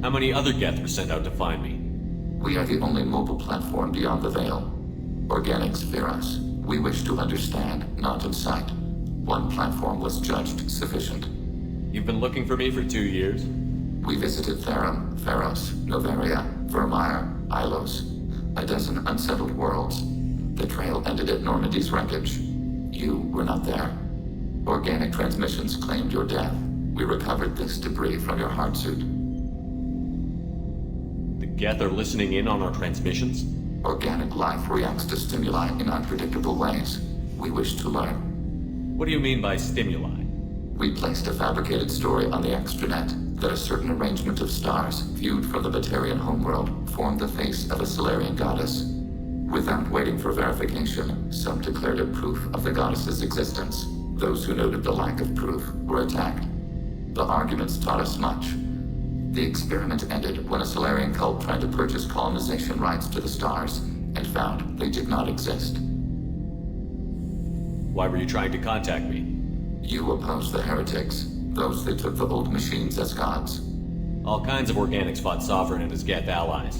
How many other Geth were sent out to find me? We are the only mobile platform beyond the Veil. Organics fear us. We wish to understand, not incite. One platform was judged sufficient. You've been looking for me for 2 years? We visited Therum, Pharos, Noveria, Vermeer, Ilos. A dozen unsettled worlds. The trail ended at Normandy's wreckage. You were not there. Organic transmissions claimed your death. We recovered this debris from your hard suit. The Geth are listening in on our transmissions? Organic life reacts to stimuli in unpredictable ways. We wish to learn. What do you mean by stimuli? We placed a fabricated story on the extranet that a certain arrangement of stars, viewed from the Batarian homeworld, formed the face of a Solarian goddess. Without waiting for verification, some declared it proof of the goddess's existence. Those who noted the lack of proof were attacked. The arguments taught us much. The experiment ended when a Solarian cult tried to purchase colonization rights to the stars and found they did not exist. Why were you trying to contact me? You opposed the heretics, those that took the old machines as gods. All kinds of organics fought Sovereign and his Geth allies.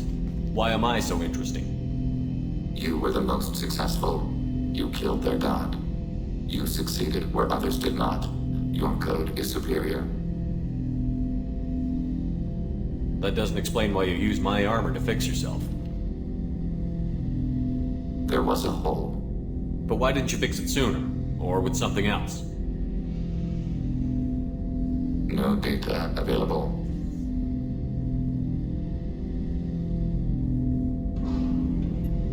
Why am I so interesting? You were the most successful. You killed their god. You succeeded where others did not. Your code is superior. That doesn't explain why you used my armor to fix yourself. There was a hole. But why didn't you fix it sooner? Or with something else? No data available.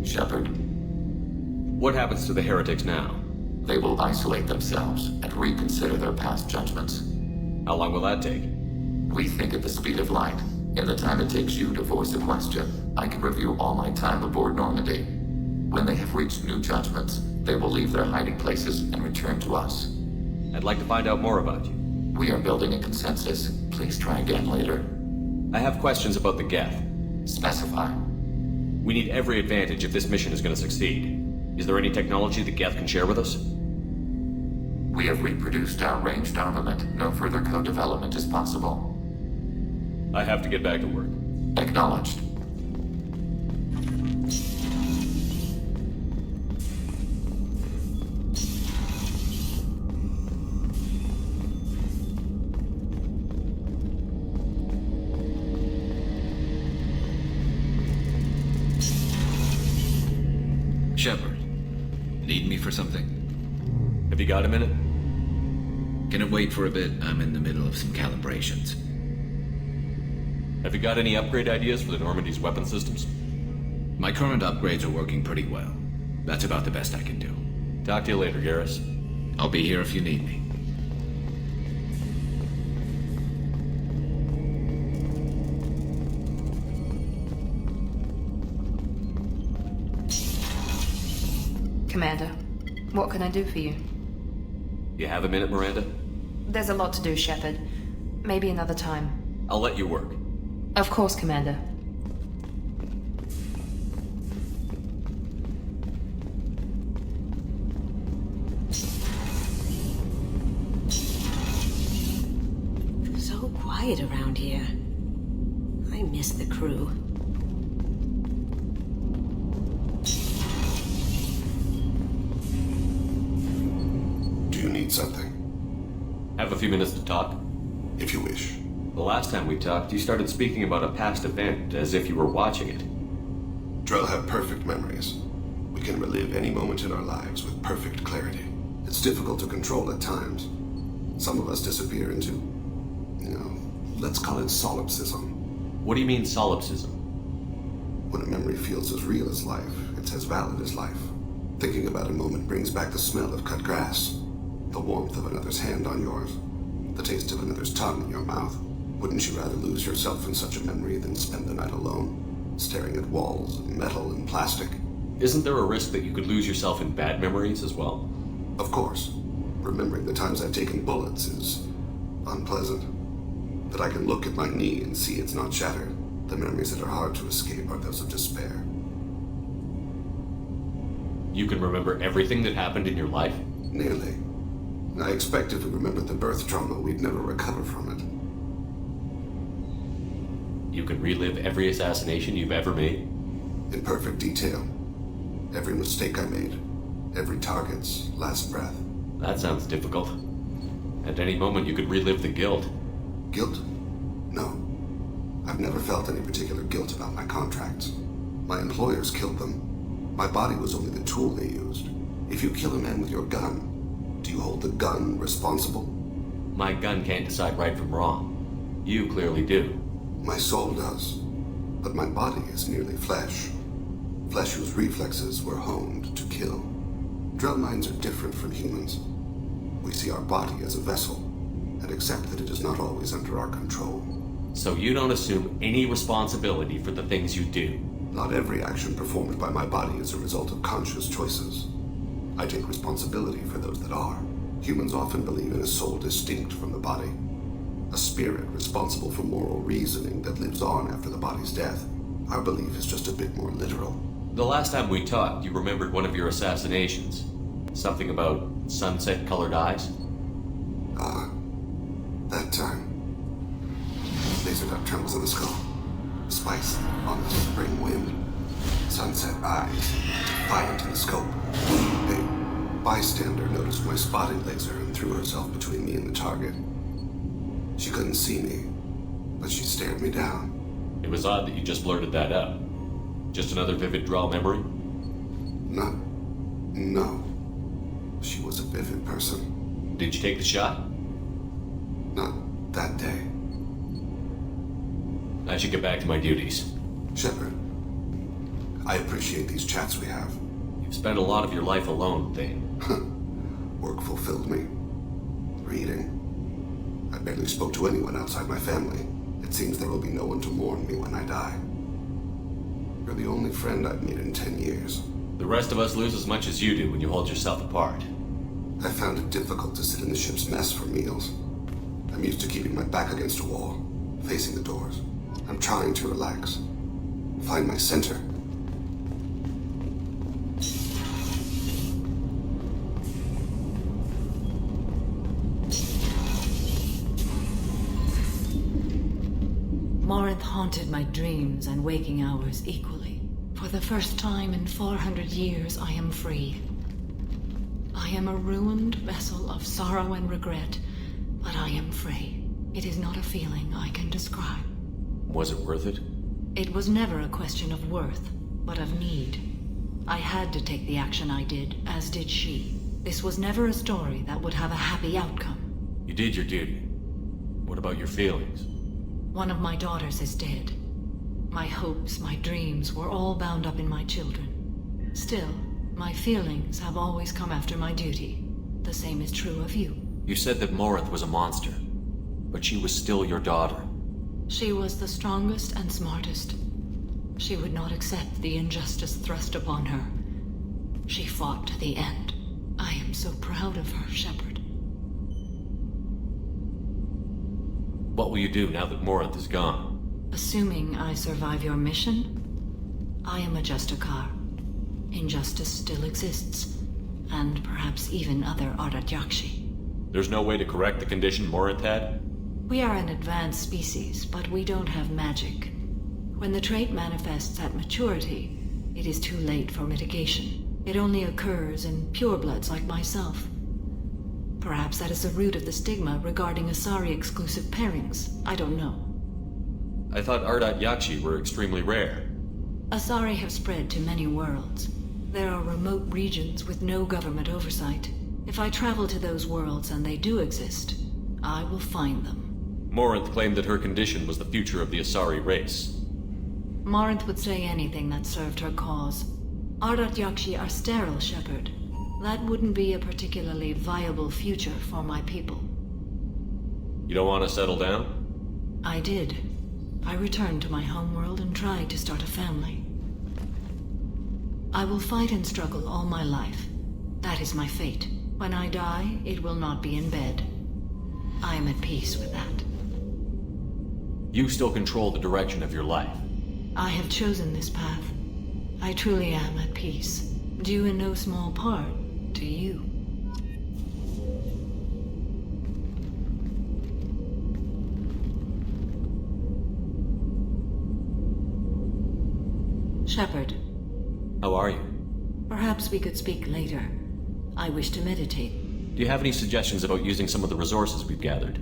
Shepard. What happens to the heretics now? They will isolate themselves and reconsider their past judgments. How long will that take? We think at the speed of light. In the time it takes you to voice a question, I can review all my time aboard Normandy. When they have reached new judgments, they will leave their hiding places and return to us. I'd like to find out more about you. We are building a consensus. Please try again later. I have questions about the Geth. Specify. We need every advantage if this mission is going to succeed. Is there any technology the Geth can share with us? We have reproduced our ranged armament. No further co-development is possible. I have to get back to work. Acknowledged. Shepard, need me for something? Have you got a minute? Can it wait for a bit? I'm in the middle of some calibrations. Have you got any upgrade ideas for the Normandy's weapon systems? My current upgrades are working pretty well. That's about the best I can do. Talk to you later, Garrus. I'll be here if you need me. Commander, what can I do for you? You have a minute, Miranda? There's a lot to do, Shepard. Maybe another time. I'll let you work. Of course, Commander. So quiet around here. I miss the crew. Do you need something? Have a few minutes to talk? If you wish. The last time we talked, you started speaking about a past event as if you were watching it. Drell have perfect memories. We can relive any moment in our lives with perfect clarity. It's difficult to control at times. Some of us disappear into, let's call it solipsism. What do you mean, solipsism? When a memory feels as real as life, it's as valid as life. Thinking about a moment brings back the smell of cut grass, the warmth of another's hand on yours, the taste of another's tongue in your mouth. Wouldn't you rather lose yourself in such a memory than spend the night alone, staring at walls of metal and plastic? Isn't there a risk that you could lose yourself in bad memories as well? Of course. Remembering the times I've taken bullets is unpleasant. But I can look at my knee and see it's not shattered. The memories that are hard to escape are those of despair. You can remember everything that happened in your life? Nearly. I expect if we remembered the birth trauma, we'd never recover from it. You can relive every assassination you've ever made? In perfect detail. Every mistake I made. Every target's last breath. That sounds difficult. At any moment you could relive the guilt. Guilt? No. I've never felt any particular guilt about my contracts. My employers killed them. My body was only the tool they used. If you kill a man with your gun, do you hold the gun responsible? My gun can't decide right from wrong. You clearly do. My soul does. But my body is merely flesh. Flesh whose reflexes were honed to kill. Drell minds are different from humans. We see our body as a vessel, and accept that it is not always under our control. So you don't assume any responsibility for the things you do? Not every action performed by my body is a result of conscious choices. I take responsibility for those that are. Humans often believe in a soul distinct from the body. A spirit responsible for moral reasoning that lives on after the body's death. Our belief is just a bit more literal. The last time we talked, you remembered one of your assassinations. Something about sunset-colored eyes? That time. They laser dot trembles in the skull. Spice on the spring wind. Sunset eyes, defiant in the scope. A bystander noticed my spotting laser and threw herself between me and the target. She couldn't see me, but she stared me down. It was odd that you just blurted that out. Just another vivid draw memory? No. She was a vivid person. Did you take the shot? Not that day. I should get back to my duties. Shepard, I appreciate these chats we have. You've spent a lot of your life alone, Thane. Work fulfilled me. Reading. I barely spoke to anyone outside my family. It seems there will be no one to mourn me when I die. You're the only friend I've made in 10 years. The rest of us lose as much as you do when you hold yourself apart. I found it difficult to sit in the ship's mess for meals. I'm used to keeping my back against a wall, facing the doors. I'm trying to relax. Find my center. Morinth haunted my dreams and waking hours equally. For the first time in 400 years, I am free. I am a ruined vessel of sorrow and regret, but I am free. It is not a feeling I can describe. Was it worth it? It was never a question of worth, but of need. I had to take the action I did, as did she. This was never a story that would have a happy outcome. You did your duty. What about your feelings? One of my daughters is dead. My hopes, my dreams were all bound up in my children. Still, my feelings have always come after my duty. The same is true of you. You said that Morinth was a monster, but she was still your daughter. She was the strongest and smartest. She would not accept the injustice thrust upon her. She fought to the end. I am so proud of her, Shepard. What will you do now that Morinth is gone? Assuming I survive your mission, I am a Justicar. Injustice still exists, and perhaps even other Ardat-Yakshi. There's no way to correct the condition Morinth had? We are an advanced species, but we don't have magic. When the trait manifests at maturity, it is too late for mitigation. It only occurs in purebloods like myself. Perhaps that is the root of the stigma regarding Asari-exclusive pairings. I don't know. I thought Ardat-Yakshi were extremely rare. Asari have spread to many worlds. There are remote regions with no government oversight. If I travel to those worlds and they do exist, I will find them. Morinth claimed that her condition was the future of the Asari race. Morinth would say anything that served her cause. Ardat-Yakshi are sterile, Shepard. That wouldn't be a particularly viable future for my people. You don't want to settle down? I did. I returned to my homeworld and tried to start a family. I will fight and struggle all my life. That is my fate. When I die, it will not be in bed. I am at peace with that. You still control the direction of your life. I have chosen this path. I truly am at peace, due in no small part to you. Shepard. How are you? Perhaps we could speak later. I wish to meditate. Do you have any suggestions about using some of the resources we've gathered?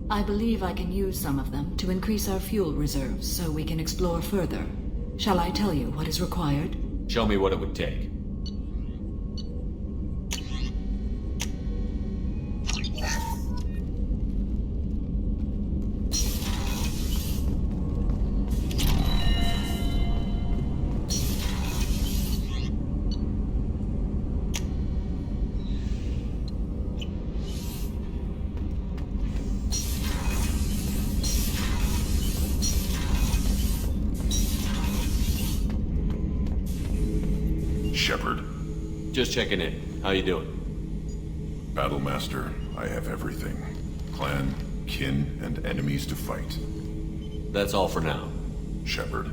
I believe I can use some of them to increase our fuel reserves so we can explore further. Shall I tell you what is required? Show me what it would take. Shepard. Just checking in. How you doing? Battlemaster, I have everything. Clan, kin, and enemies to fight. That's all for now. Shepard.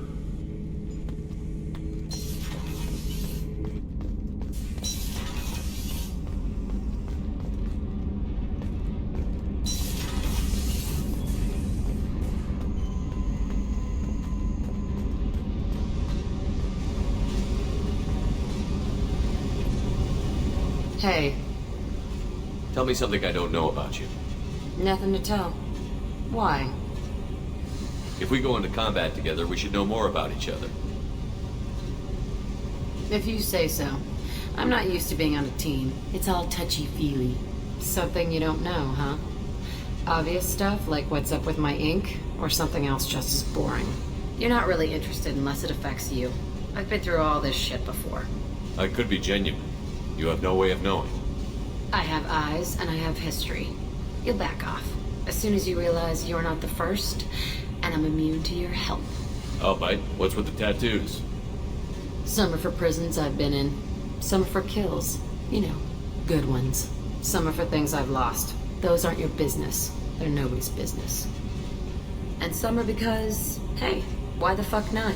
Hey. Tell me something I don't know about you. Nothing to tell. Why? If we go into combat together, we should know more about each other. If you say so. I'm not used to being on a team. It's all touchy-feely. Something you don't know, huh? Obvious stuff, like what's up with my ink, or something else just as boring? You're not really interested unless it affects you. I've been through all this shit before. I could be genuine. You have no way of knowing. I have eyes, and I have history. You'll back off. As soon as you realize you're not the first, and I'm immune to your help. I'll bite. What's with the tattoos? Some are for prisons I've been in. Some are for kills. You know, good ones. Some are for things I've lost. Those aren't your business. They're nobody's business. And some are because, hey, why the fuck not?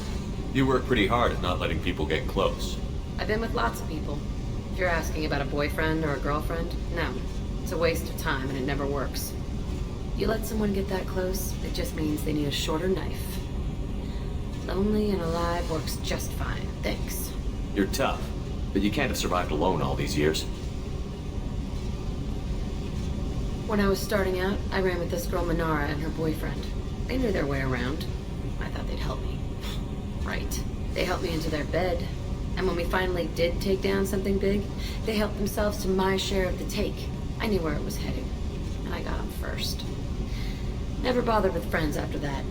You work pretty hard at not letting people get close. I've been with lots of people. If you're asking about a boyfriend or a girlfriend, no. It's a waste of time and it never works. You let someone get that close, it just means they need a shorter knife. Lonely and alive works just fine, thanks. You're tough, but you can't have survived alone all these years. When I was starting out, I ran with this girl Minara and her boyfriend. They knew their way around. I thought they'd help me. Right. They helped me into their bed. And when we finally did take down something big, they helped themselves to my share of the take. I knew where it was heading, and I got them first. Never bothered with friends after that.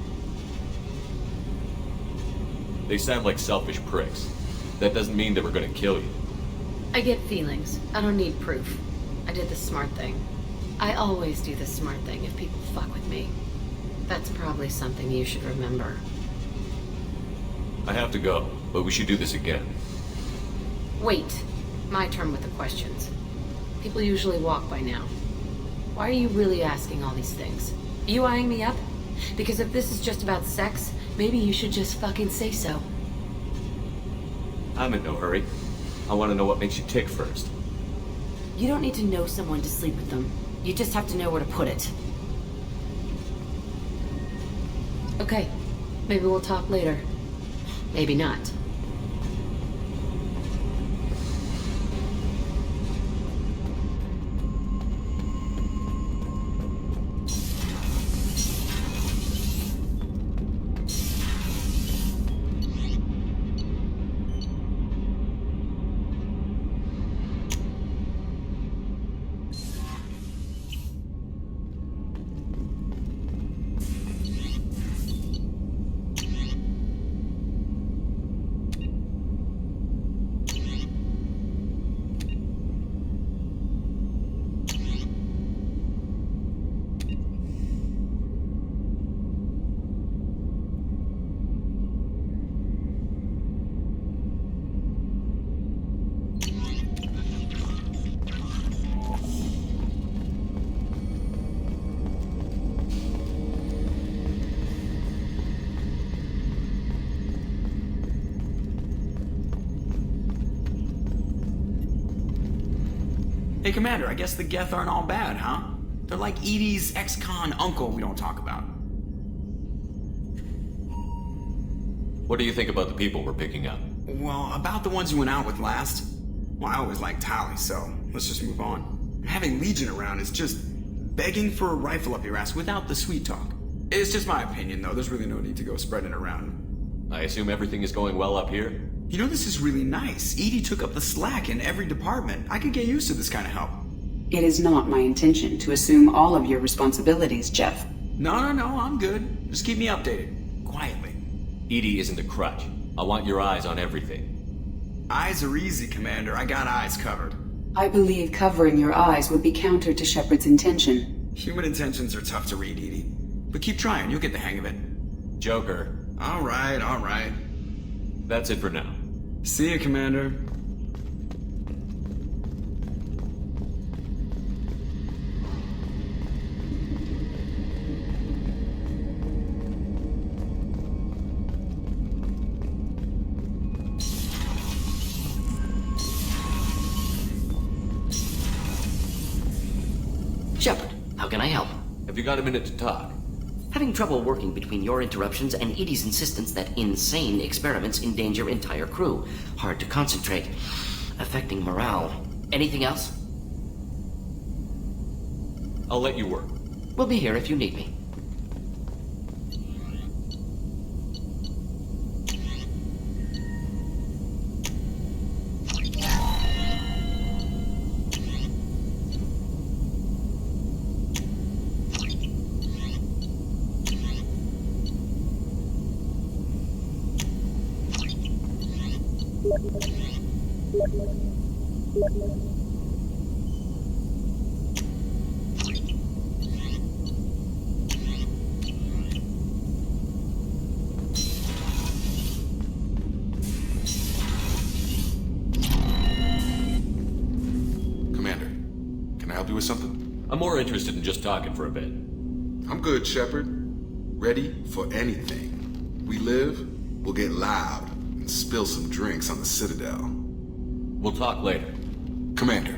They sound like selfish pricks. That doesn't mean they were gonna kill you. I get feelings. I don't need proof. I did the smart thing. I always do the smart thing if people fuck with me. That's probably something you should remember. I have to go, but we should do this again. Wait. My turn with the questions. People usually walk by now. Why are you really asking all these things? Are you eyeing me up? Because if this is just about sex, maybe you should just fucking say so. I'm in no hurry. I want to know what makes you tick first. You don't need to know someone to sleep with them. You just have to know where to put it. Okay. Maybe we'll talk later. Maybe not. Hey, Commander, I guess the Geth aren't all bad, huh? They're like Edie's ex-con uncle we don't talk about. What do you think about the people we're picking up? Well, about the ones you went out with last. Well, I always liked Tally, so let's just move on. Having Legion around is just begging for a rifle up your ass without the sweet talk. It's just my opinion, though. There's really no need to go spreading it around. I assume everything is going well up here? You know, this is really nice. Edie took up the slack in every department. I could get used to this kind of help. It is not my intention to assume all of your responsibilities, Jeff. No, I'm good. Just keep me updated. Quietly. Edie isn't a crutch. I want your eyes on everything. Eyes are easy, Commander. I got eyes covered. I believe covering your eyes would be counter to Shepard's intention. Human intentions are tough to read, Edie. But keep trying. You'll get the hang of it. Joker. All right. That's it for now. See ya, Commander. Shepard, how can I help? Have you got a minute to talk? Having trouble working between your interruptions and Edie's insistence that insane experiments endanger entire crew. Hard to concentrate. Affecting morale. Anything else? I'll let you work. We'll be here if you need me. Commander, can I help you with something? I'm more interested in just talking for a bit. I'm good, Shepard. Ready for anything. We live, we'll get loud, and spill some drinks on the Citadel. We'll talk later. Commander,